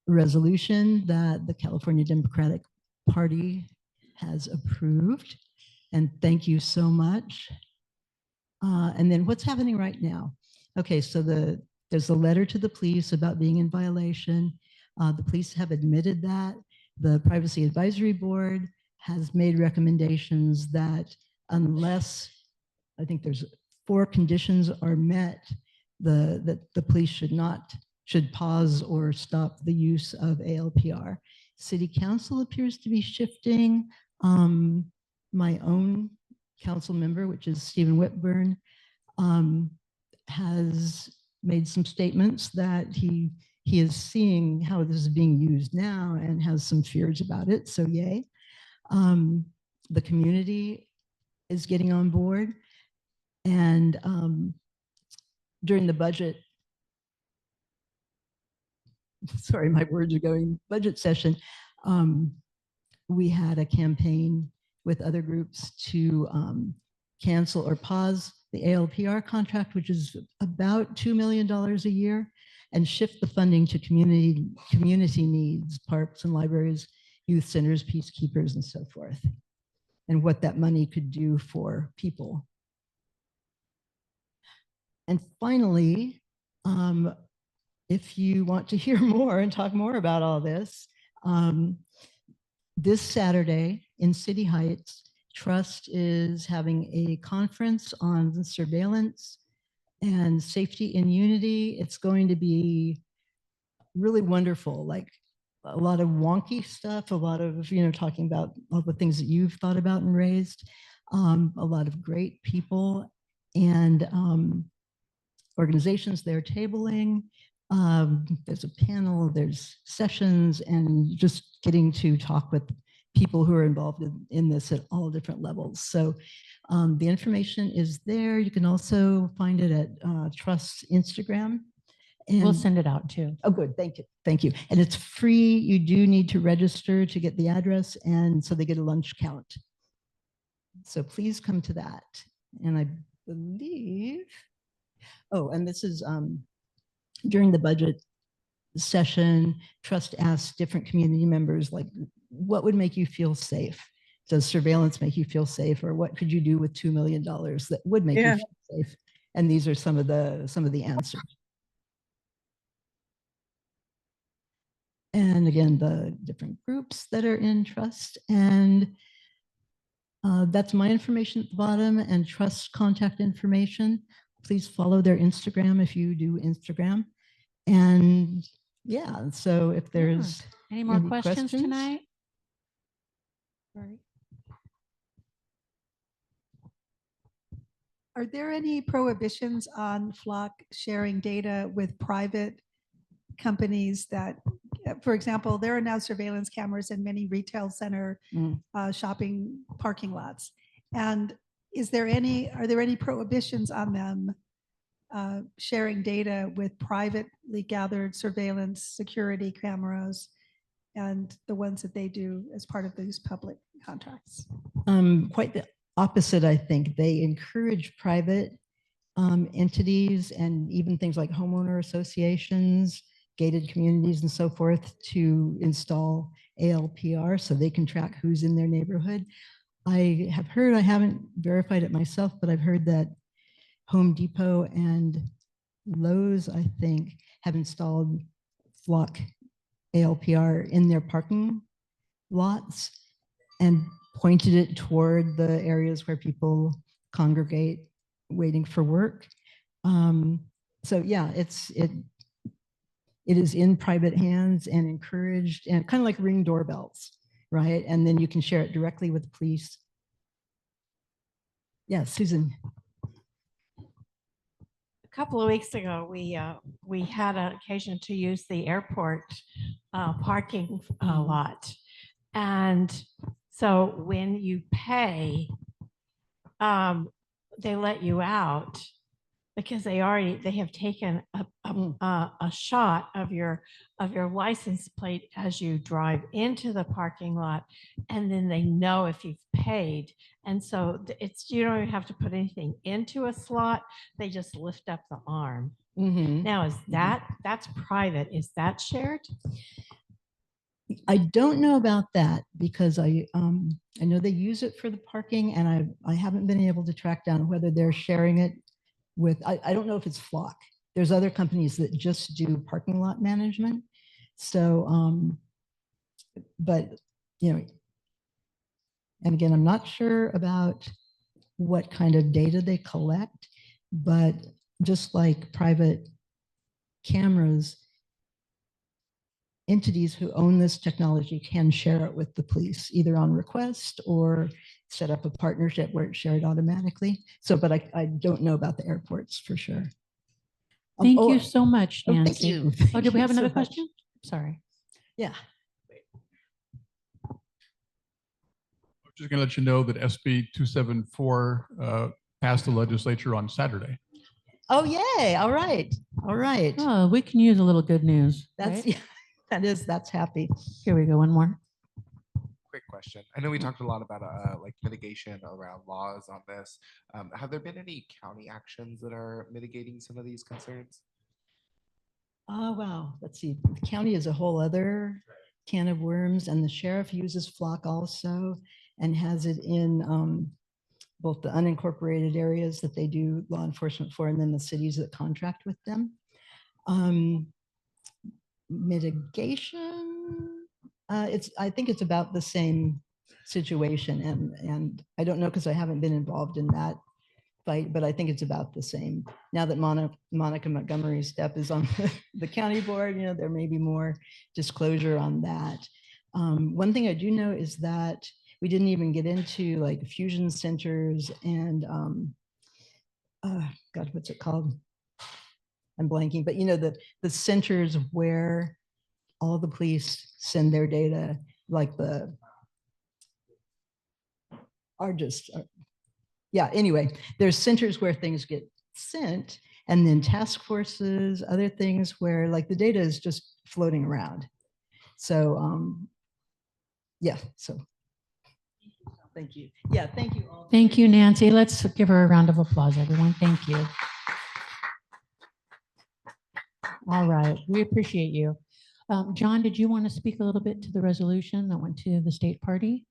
resolution that the California Democratic Party has approved. And thank you so much. And then what's happening right now? Okay, so there's a letter to the police about being in violation. The police have admitted that. The Privacy Advisory Board has made recommendations that unless, I think there's 4 conditions are met, that the police should pause or stop the use of ALPR. City Council appears to be shifting. My own council member, which is Stephen Whitburn, has made some statements that he is seeing how this is being used now and has some fears about it, so yay. The community is getting on board, and during the budget, sorry, my words are going, budget session, we had a campaign with other groups to cancel or pause the ALPR contract, which is about $2 million a year, and shift the funding to community needs, parks and libraries, youth centers, peacekeepers, and so forth, and what that money could do for people. And finally, if you want to hear more and talk more about all this, this Saturday in City Heights, Trust is having a conference on surveillance and safety in Unity. It's going to be really wonderful, like a lot of wonky stuff, a lot of, talking about all the things that you've thought about and raised, a lot of great people and organizations there tabling. There's a panel, there's sessions, and just getting to talk with people who are involved in this at all different levels. So the information is there. You can also find it at Trust's Instagram. And we'll send it out too. Oh, good. Thank you. Thank you. And it's free. You do need to register to get the address, and so they get a lunch count. So please come to that. And I believe, oh, and this is during the budget session, Trust asked different community members, like, what would make you feel safe? Does surveillance make you feel safe? Or what could you do with $2 million that would make you feel safe? And these are some of the answers. And again, the different groups that are in Trust. And that's my information at the bottom, and Trust contact information. Please follow their Instagram if you do Instagram. And yeah, so if there's any more questions tonight? Sorry. Are there any prohibitions on FLOC sharing data with private companies that, for example, there are now surveillance cameras in many retail center shopping parking lots. And are there any prohibitions on them sharing data with privately gathered surveillance security cameras and the ones that they do as part of these public contracts? Quite the opposite, I think. They encourage private entities and even things like homeowner associations, gated communities and so forth to install ALPR so they can track who's in their neighborhood. I have heard, I haven't verified it myself, but I've heard that Home Depot and Lowe's, I think, have installed Flock ALPR in their parking lots and pointed it toward the areas where people congregate waiting for work. So yeah, it is in private hands and encouraged, and kind of like Ring doorbells, right? And then you can share it directly with the police. Yeah, Susan. A couple of weeks ago, we had an occasion to use the airport parking lot. And so when you pay, they let you out because they have taken a shot of your license plate as you drive into the parking lot, and then they know if you've paid. And so you don't even have to put anything into a slot. They just lift up the arm. Now, that's private? Is that shared? I don't know about that because I know they use it for the parking, and I haven't been able to track down whether they're sharing it with, I don't know if it's Flock. There's other companies that just do parking lot management. So, but, you know, and again, I'm not sure about what kind of data they collect, but just like private cameras, entities who own this technology can share it with the police, either on request or set up a partnership where it's shared automatically. So, but I don't know about the airports for sure. Thank you so much, Nancy. Thank you. Oh, did we have Thank you another so much. question? Sorry. Yeah. I'm just going to let you know that SB 274 passed the legislature on Saturday. Oh, yay. All right. All right. Oh, we can use a little good news. That's, right? yeah, that's happy. Here we go. One more. Quick question. I know we talked a lot about like mitigation around laws on this. Have there been any county actions that are mitigating some of these concerns? Oh, wow. Let's see. The county is a whole other can of worms, and the sheriff uses Flock also and has it in both the unincorporated areas that they do law enforcement for, and then the cities that contract with them. Mitigation, I think it's about the same situation, and I don't know because I haven't been involved in that fight, but I think it's about the same. Now that Monica Montgomery's step is on the county board, you know, there may be more disclosure on that. One thing I do know is that we didn't even get into like fusion centers and God, what's it called? I'm blanking, but you know, the centers where all the police send their data, like yeah, anyway, there's centers where things get sent, and then task forces, other things where like the data is just floating around. So yeah, so thank you. Yeah, thank you all. Thank you, Nancy. Let's give her a round of applause, everyone. Thank you. All right, we appreciate you. John, did you want to speak a little bit to the resolution that went to the state party?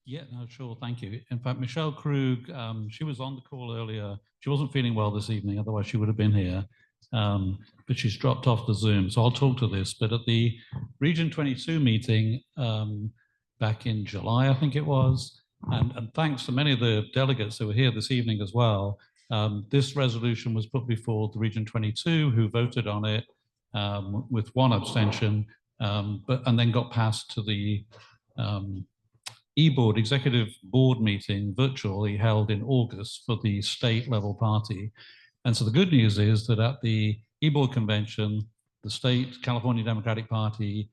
Yeah, no, sure. Thank you. In fact, Michelle Krug, she was on the call earlier. She wasn't feeling well this evening, otherwise she would have been here. But she's dropped off the Zoom, so I'll talk to this. But at the Region 22 meeting back in July, I think it was, and thanks to many of the delegates that were here this evening as well, this resolution was put before the Region 22, who voted on it with one abstention, and then got passed to the e-board executive board meeting virtually held in August for the state level party. And so the good news is that at the e-board convention, the state California Democratic Party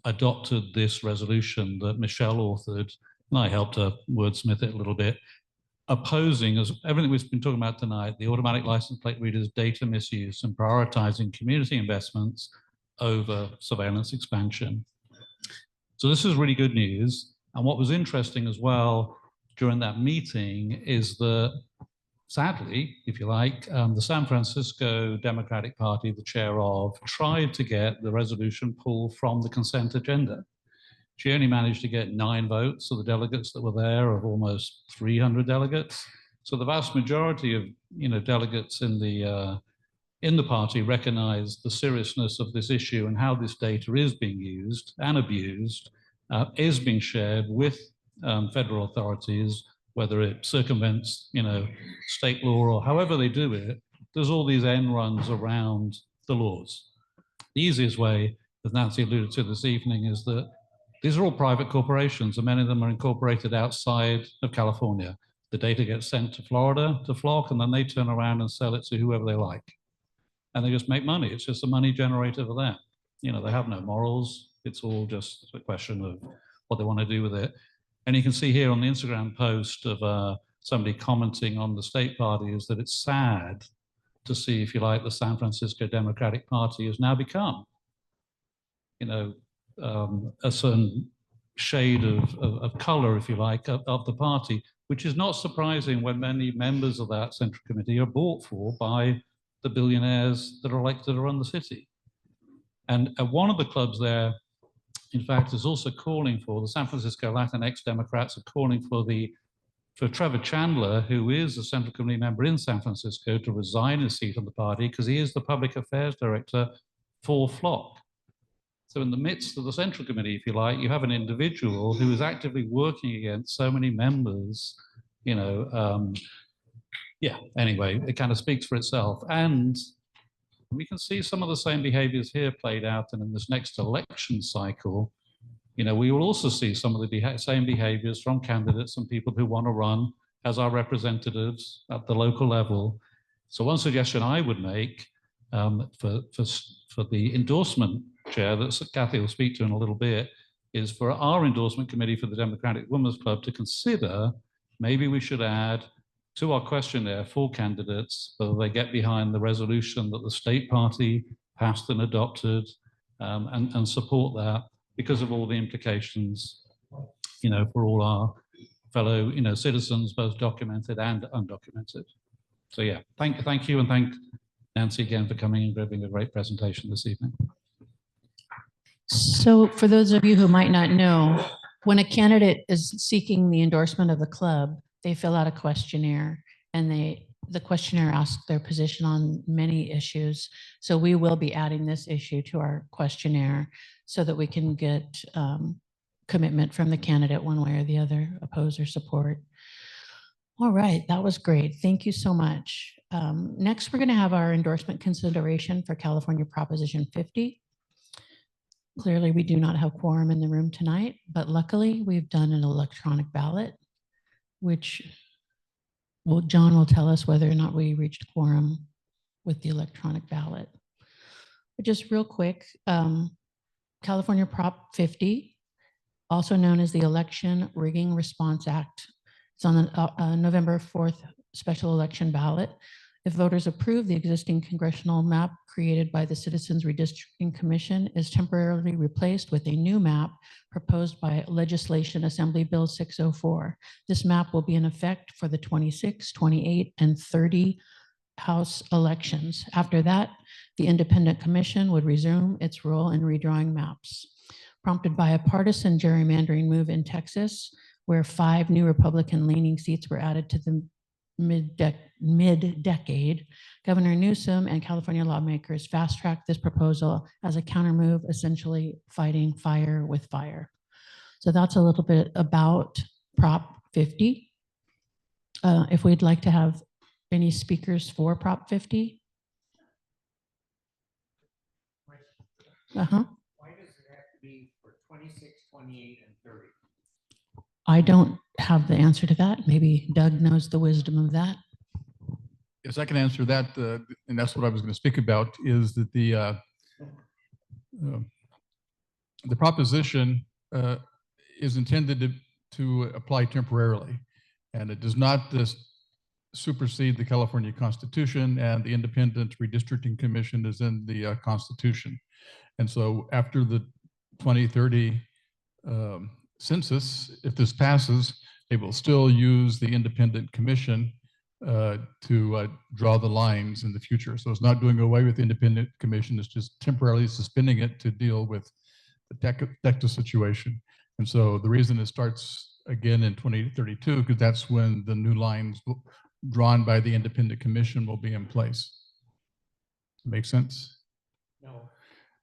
adopted this resolution that Michelle authored, and I helped her wordsmith it a little bit, opposing, as everything we've been talking about tonight, the automatic license plate readers data misuse and prioritizing community investments over surveillance expansion. So this is really good news. And what was interesting as well during that meeting is that, sadly, if you like, the San Francisco Democratic Party, the chair of, tried to get the resolution pulled from the consent agenda. She only managed to get 9 votes of the delegates that were there, of almost 300 delegates. So the vast majority of delegates in the party recognize the seriousness of this issue and how this data is being used and abused, is being shared with federal authorities, whether it circumvents, state law or however they do it. There's all these end runs around the laws. The easiest way, as Nancy alluded to this evening, is that these are all private corporations, and many of them are incorporated outside of California. The data gets sent to Florida, to Flock, and then they turn around and sell it to whoever they like. And they just make money. It's just a money generator for them. They have no morals. It's all just a question of what they want to do with it. And you can see here on the Instagram post of somebody commenting on the state party is that it's sad to see, if you like, the San Francisco Democratic Party has now become, a certain shade of color, if you like, of the party, which is not surprising when many members of that Central Committee are bought for by the billionaires that are elected to run the city. And one of the clubs there, in fact, is also calling for, the San Francisco Latinx Democrats are calling for Trevor Chandler, who is a Central Committee member in San Francisco, to resign his seat on the party because he is the public affairs director for Flock. So in the midst of the Central Committee, if you like, you have an individual who is actively working against so many members, anyway, it kind of speaks for itself. And we can see some of the same behaviors here played out, and in this next election cycle, we will also see some of the same behaviors from candidates and people who want to run as our representatives at the local level. So one suggestion I would make for the endorsement chair that Kathy will speak to in a little bit is for our endorsement committee for the Democratic Women's Club to consider maybe we should add to our questionnaire for candidates whether they get behind the resolution that the state party passed and adopted, and support that because of all the implications, for all our fellow, citizens, both documented and undocumented. So yeah, thank you, and thank Nancy again for coming and giving a great presentation this evening. So for those of you who might not know, when a candidate is seeking the endorsement of the club, they fill out a questionnaire, and the questionnaire asks their position on many issues. So we will be adding this issue to our questionnaire so that we can get commitment from the candidate one way or the other, oppose or support. All right, that was great. Thank you so much. Next, we're going to have our endorsement consideration for California Proposition 50. Clearly, we do not have quorum in the room tonight, but luckily we've done an electronic ballot, which John will tell us whether or not we reached quorum with the electronic ballot. But just real quick, California Prop 50, also known as the Election Rigging Response Act. It's on the November 4th special election ballot. If voters approve, the existing congressional map created by the Citizens Redistricting Commission is temporarily replaced with a new map proposed by Legislation Assembly Bill 604. This map will be in effect for the 26, 28, and 30 House elections. After that, the Independent Commission would resume its role in redrawing maps. Prompted by a partisan gerrymandering move in Texas, where 5 new Republican-leaning seats were added to the mid-decade, Governor Newsom and California lawmakers fast-tracked this proposal as a countermove, essentially fighting fire with fire. So that's a little bit about Prop 50. If we'd like to have any speakers for Prop 50. Why does it have to be for 26, 28, and 30? I don't have the answer to that. Maybe Doug knows the wisdom of that. Yes, I can answer that, and that's what I was going to speak about, is that the proposition is intended to apply temporarily, and it does not supersede the California Constitution, and the Independent Redistricting Commission is in the Constitution. And so after the 2030 census, if this passes, they will still use the independent commission to draw the lines in the future. So it's not doing away with the independent commission, it's just temporarily suspending it to deal with the DECTA situation. And so the reason it starts again in 2032, because that's when the new lines drawn by the independent commission will be in place. Make sense? No,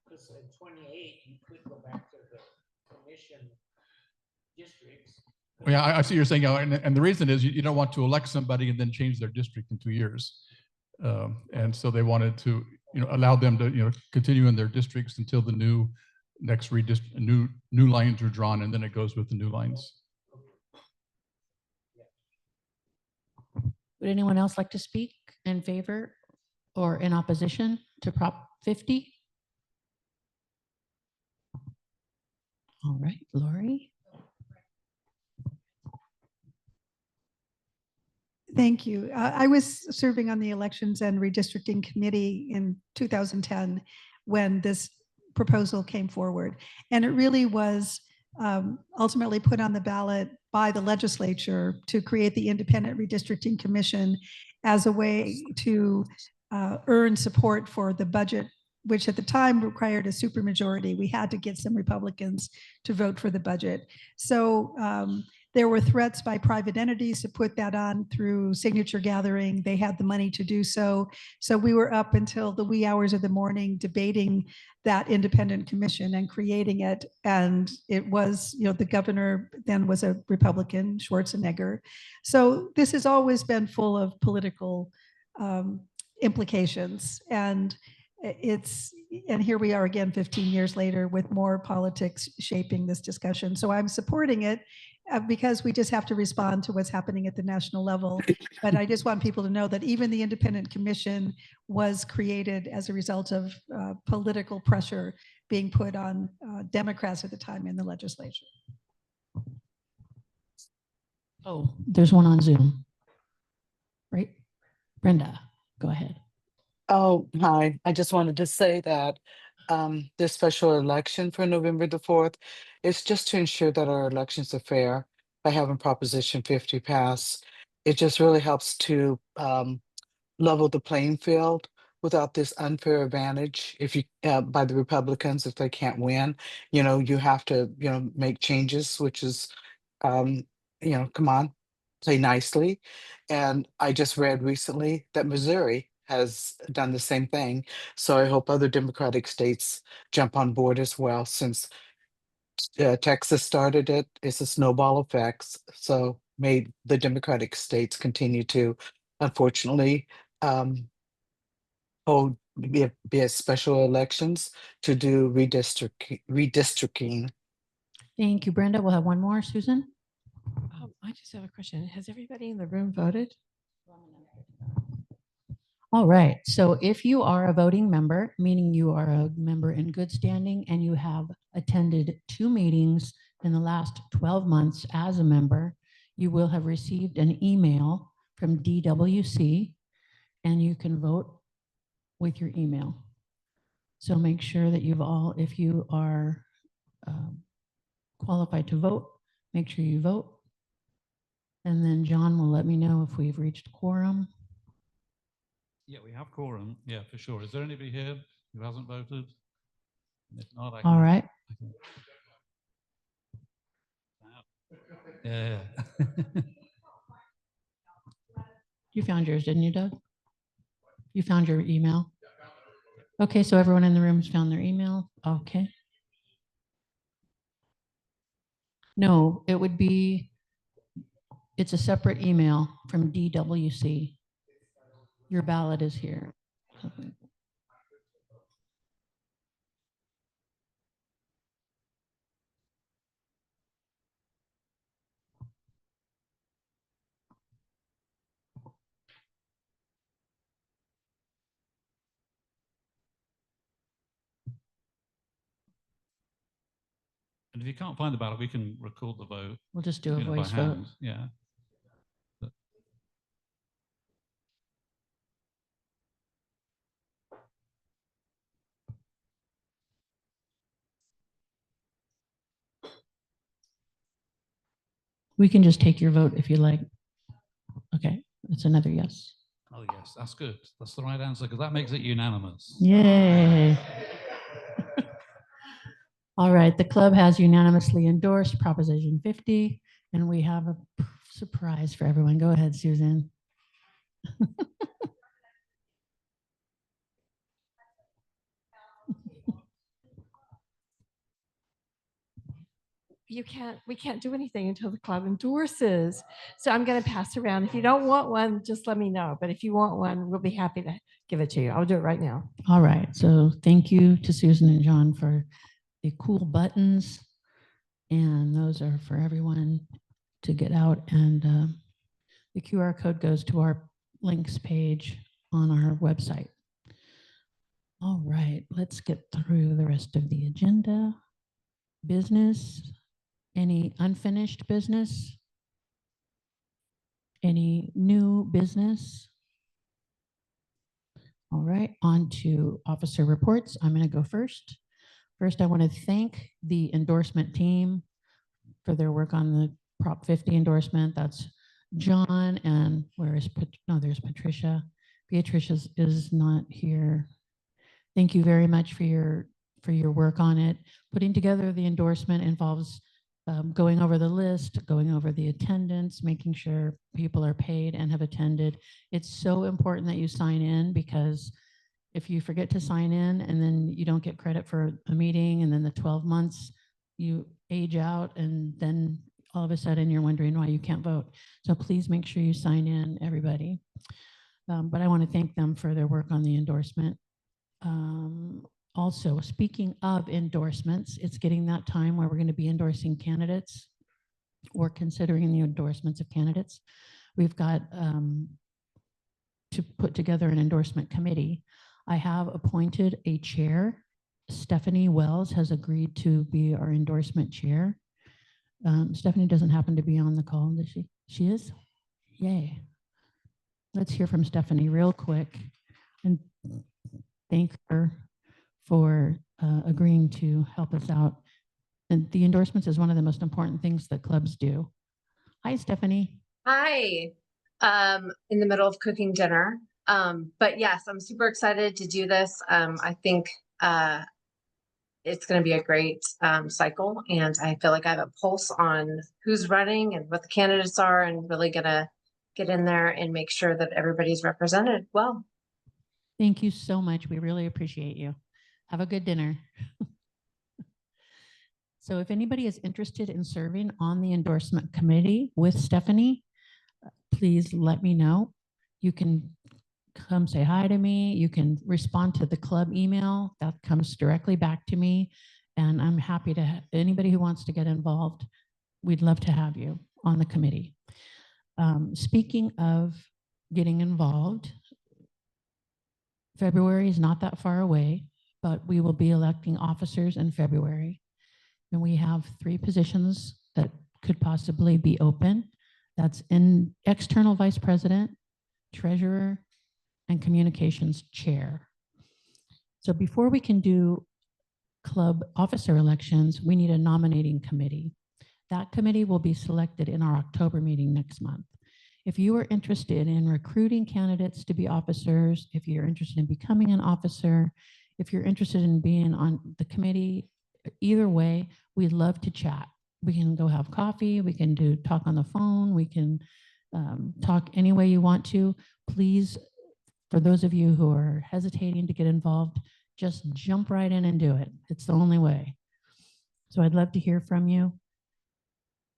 because in 28, you could go back to the commission districts. Well, yeah, I see you're saying, and the reason is you don't want to elect somebody and then change their district in 2 years. And so they wanted to, allow them to, continue in their districts until the next new lines are drawn, and then it goes with the new lines. Would anyone else like to speak in favor or in opposition to Prop 50? All right, Lori. Thank you. I was serving on the Elections and Redistricting Committee in 2010 when this proposal came forward. And it really was ultimately put on the ballot by the legislature to create the Independent Redistricting Commission as a way to earn support for the budget, which at the time required a supermajority. We had to get some Republicans to vote for the budget. So there were threats by private entities to put that on through signature gathering. They had the money to do so. So we were up until the wee hours of the morning debating that independent commission and creating it. And it was, the governor then was a Republican, Schwarzenegger. So this has always been full of political implications. And here we are again 15 years later with more politics shaping this discussion. So I'm supporting it because we just have to respond to what's happening at the national level. But I just want people to know that even the independent commission was created as a result of political pressure being put on Democrats at the time in the legislature. Oh, there's one on Zoom, right? Brenda, go ahead. Oh, hi. I just wanted to say that this special election for November the 4th is just to ensure that our elections are fair by having Proposition 50 pass. It just really helps to level the playing field without this unfair advantage if you by the Republicans if they can't win. You have to, make changes, which is come on, play nicely. And I just read recently that Missouri has done the same thing. So I hope other Democratic states jump on board as well, since Texas started it. It's a snowball effect. So may the Democratic states continue to, unfortunately, be at special elections to do redistricting. Thank you, Brenda. We'll have one more, Susan. I just have a question. Has everybody in the room voted? All right. So if you are a voting member, meaning you are a member in good standing and you have attended 2 meetings in the last 12 months as a member, you will have received an email from DWC and you can vote with your email. So make sure that if you are qualified to vote, make sure you vote. And then John will let me know if we've reached quorum. Yeah, we have quorum. Yeah, for sure. Is there anybody here who hasn't voted? If not, I can. All right. Yeah. You found yours, didn't you, Doug? You found your email? Okay, so everyone in the room has found their email. Okay. No, it's a separate email from DWC. Your ballot is here. And if you can't find the ballot, we can record the vote. We'll just do a by voice hand. vote. Yeah. We can just take your vote if you like. Okay, it's another yes. Oh, yes, that's good. That's the right answer because that makes it unanimous. Yay. All right, the club has unanimously endorsed Proposition 50, and we have a surprise for everyone. Go ahead, Susan. We can't do anything until the club endorses. So I'm going to pass around. If you don't want one, just let me know. But if you want one, we'll be happy to give it to you. I'll do it right now. All right, so thank you to Susan and John for the cool buttons. And those are for everyone to get out. And the QR code goes to our links page on our website. All right, let's get through the rest of the agenda. Business, any unfinished business? Any new business? All right, on to officer reports. I'm going to go first. First, I want to thank the endorsement team for their work on the Prop 50 endorsement. That's John and where is, no, there's Patricia. Beatrice is not here. Thank you very much for your work on it. Putting together the endorsement involves going over the list, going over the attendance, making sure people are paid and have attended. It's so important that you sign in, because if you forget to sign in and then you don't get credit for a meeting, and then the 12 months you age out, and then all of a sudden you're wondering why you can't vote. So please make sure you sign in, everybody. But I want to thank them for their work on the endorsement. Also, speaking of endorsements, it's getting that time where we're going to be endorsing candidates or considering the endorsements of candidates. We've got to put together an endorsement committee. I have appointed a chair. Stephanie Wells has agreed to be our endorsement chair. Stephanie doesn't happen to be on the call, does she? She is? Yay. Let's hear from Stephanie real quick and thank her for agreeing to help us out. And the endorsements is one of the most important things that clubs do. Hi, Stephanie. Hi, in the middle of cooking dinner. But yes, I'm super excited to do this. I think it's going to be a great cycle, and I feel like I have a pulse on who's running and what the candidates are, and really going to get in there and make sure that everybody's represented well. Thank you so much. We really appreciate you. Have a good dinner. So if anybody is interested in serving on the endorsement committee with Stephanie, please let me know. You can come say hi to me. You can respond to the club email that comes directly back to me. And I'm happy to, anybody who wants to get involved, we'd love to have you on the committee. Speaking of getting involved, February is not that far away, but we will be electing officers in February. And we have 3 positions that could possibly be open. That's in external vice president, treasurer, and communications chair. So before we can do club officer elections, we need a nominating committee. That committee will be selected in our October meeting next month. If you are interested in recruiting candidates to be officers, if you're interested in becoming an officer, if you're interested in being on the committee, either way, we'd love to chat. We can go have coffee, we can talk on the phone, we can talk any way you want to. Please, for those of you who are hesitating to get involved, just jump right in and do it. It's the only way. So I'd love to hear from you.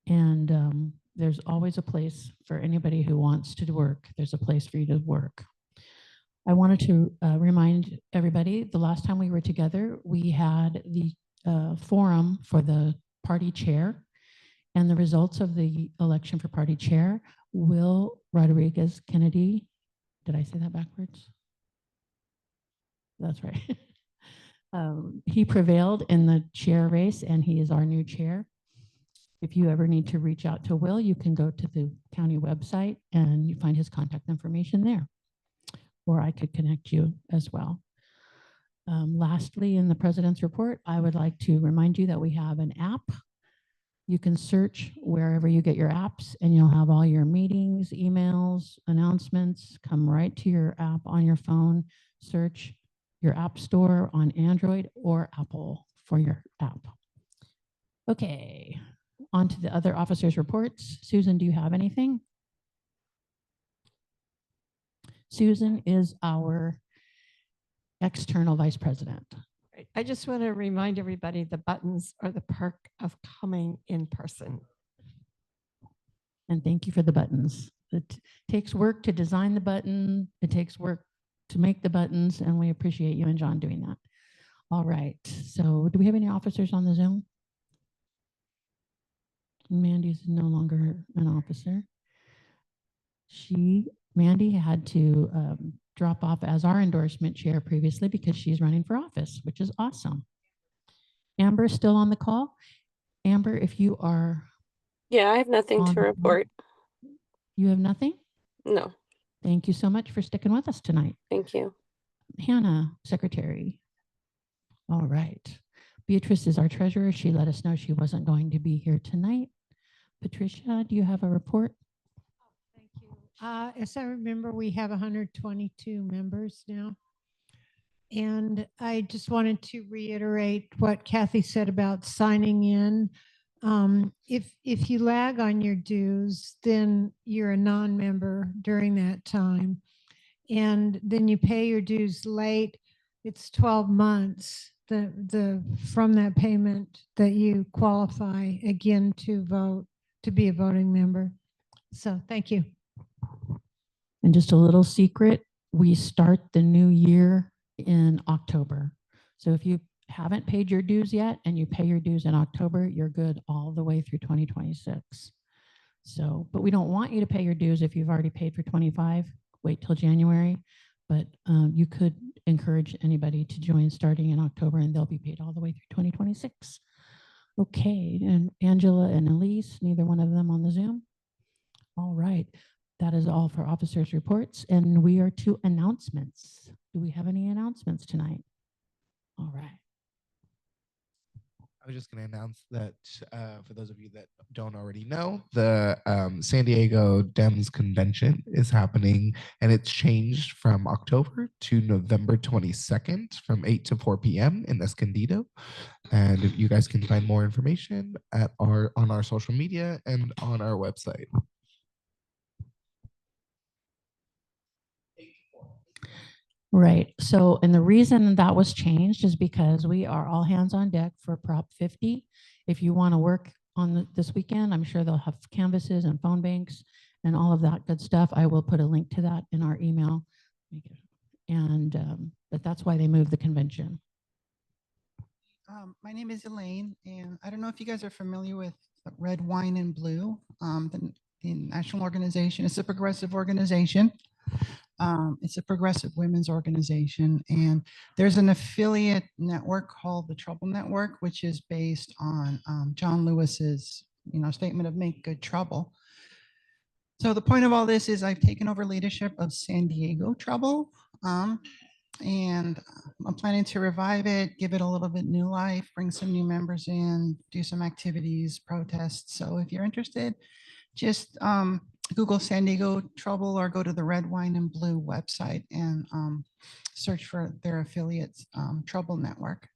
And there's always a place for anybody who wants to work. There's a place for you to work. I wanted to remind everybody, the last time we were together, we had the forum for the party chair, and the results of the election for party chair. Will Rodriguez Kennedy, did I say that backwards? That's right. He prevailed in the chair race, and he is our new chair. If you ever need to reach out to Will, you can go to the county website and you find his contact information there, or I could connect you as well. Lastly, in the president's report, I would like to remind you that we have an app You can search wherever you get your apps and you'll have all your meetings, emails, announcements come right to your app on your phone. Search your app store on Android or Apple for your app. Okay, on to the other officers' reports. Susan, do you have anything? Susan is our external vice president. I just want to remind everybody the buttons are the perk of coming in person. And thank you for the buttons. It takes work to design the button. It takes work to make the buttons, and we appreciate you and John doing that. All right, so do we have any officers on the Zoom? Mandy's no longer an officer. Mandy had to drop off as our endorsement chair previously because she's running for office, which is awesome. Amber is still on the call. Amber, if you are. Yeah, I have nothing to report. You have nothing? No. Thank you so much for sticking with us tonight. Thank you. Hannah, secretary. All right. Beatrice is our treasurer. She let us know she wasn't going to be here tonight. Patricia, do you have a report? Thank you. As I remember, we have 122 members now. And I just wanted to reiterate what Kathy said about signing in. If you lag on your dues, then you're a non-member during that time. And then you pay your dues late. It's 12 months from that payment that you qualify again to vote, to be a voting member. So thank you. And just a little secret, we start the new year in October. So if you haven't paid your dues yet and you pay your dues in October, you're good all the way through 2026. So, but we don't want you to pay your dues if you've already paid for 25, wait till January. But you could encourage anybody to join starting in October and they'll be paid all the way through 2026. Okay, and Angela and Elise, neither one of them on the Zoom. All right, that is all for officers' reports, and we are to announcements. Do we have any announcements tonight? All right. I was just going to announce that for those of you that don't already know, the San Diego Dems Convention is happening, and it's changed from October to November 22nd from 8 to 4 p.m. in Escondido. And you guys can find more information on our social media and on our website. Right. So, and the reason that was changed is because we are all hands on deck for Prop 50. If you want to work on this weekend, I'm sure they'll have canvases and phone banks and all of that good stuff. I will put a link to that in our email. And but that's why they moved the convention. My name is Elaine, and I don't know if you guys are familiar with Red, Wine, and Blue, the national organization. It's a progressive organization. It's a progressive women's organization, and there's an affiliate network called the Trouble Network, which is based on John Lewis's, statement of make good trouble. So the point of all this is I've taken over leadership of San Diego Trouble, and I'm planning to revive it, give it a little bit new life, bring some new members in, do some activities, protests. So if you're interested, just Google San Diego Trouble or go to the Red, Wine, and Blue website and search for their affiliates Trouble Network.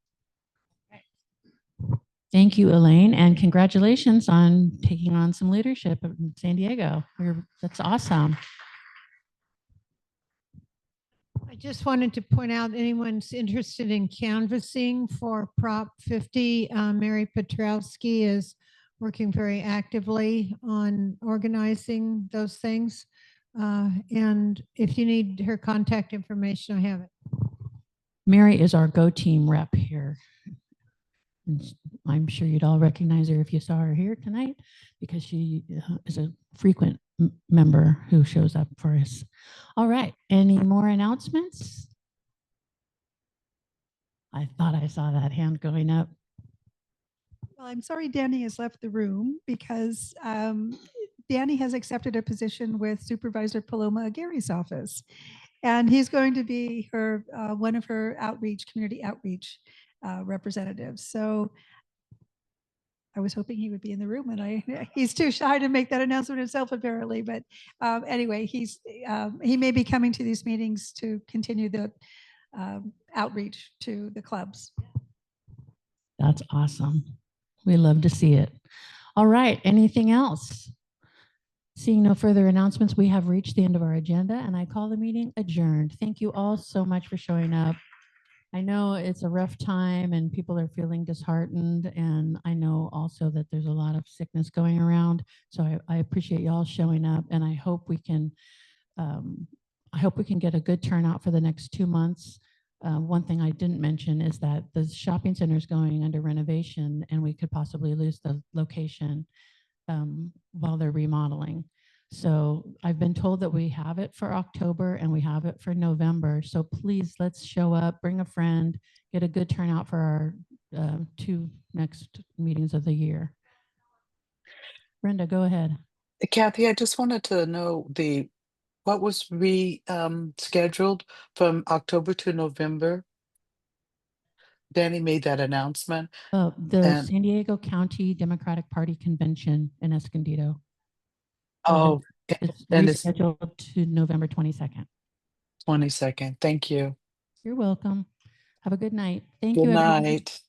Thank you, Elaine, and congratulations on taking on some leadership in San Diego. That's awesome. I just wanted to point out, anyone's interested in canvassing for Prop 50, Mary Petrowski is working very actively on organizing those things. And if you need her contact information, I have it. Mary is our Go Team rep here. And I'm sure you'd all recognize her if you saw her here tonight because she is a frequent member who shows up for us. All right, any more announcements? I thought I saw that hand going up. Well, I'm sorry Danny has left the room because Danny has accepted a position with Supervisor Paloma Aguirre's office. And he's going to be her one of her community outreach representatives. So I was hoping he would be in the room, and he's too shy to make that announcement himself, apparently. But anyway, he may be coming to these meetings to continue the outreach to the clubs. That's awesome. We love to see it. All right. Anything else? Seeing no further announcements, we have reached the end of our agenda, and I call the meeting adjourned. Thank you all so much for showing up. I know it's a rough time and people are feeling disheartened, and I know also that there's a lot of sickness going around. So I appreciate y'all showing up, and I hope we can get a good turnout for the next 2 months. One thing I didn't mention is that the shopping center is going under renovation, and we could possibly lose the location while they're remodeling. So I've been told that we have it for October and we have it for November. So please, let's show up, bring a friend, get a good turnout for our 2 next meetings of the year. Brenda, go ahead. Kathy, I just wanted to know what was scheduled from October to November. Danny made that announcement. The San Diego County Democratic Party Convention in Escondido. Oh, It's and it's rescheduled to November 22nd. 22nd. Thank you. You're welcome. Have a good night. Thank Good you, everyone. night.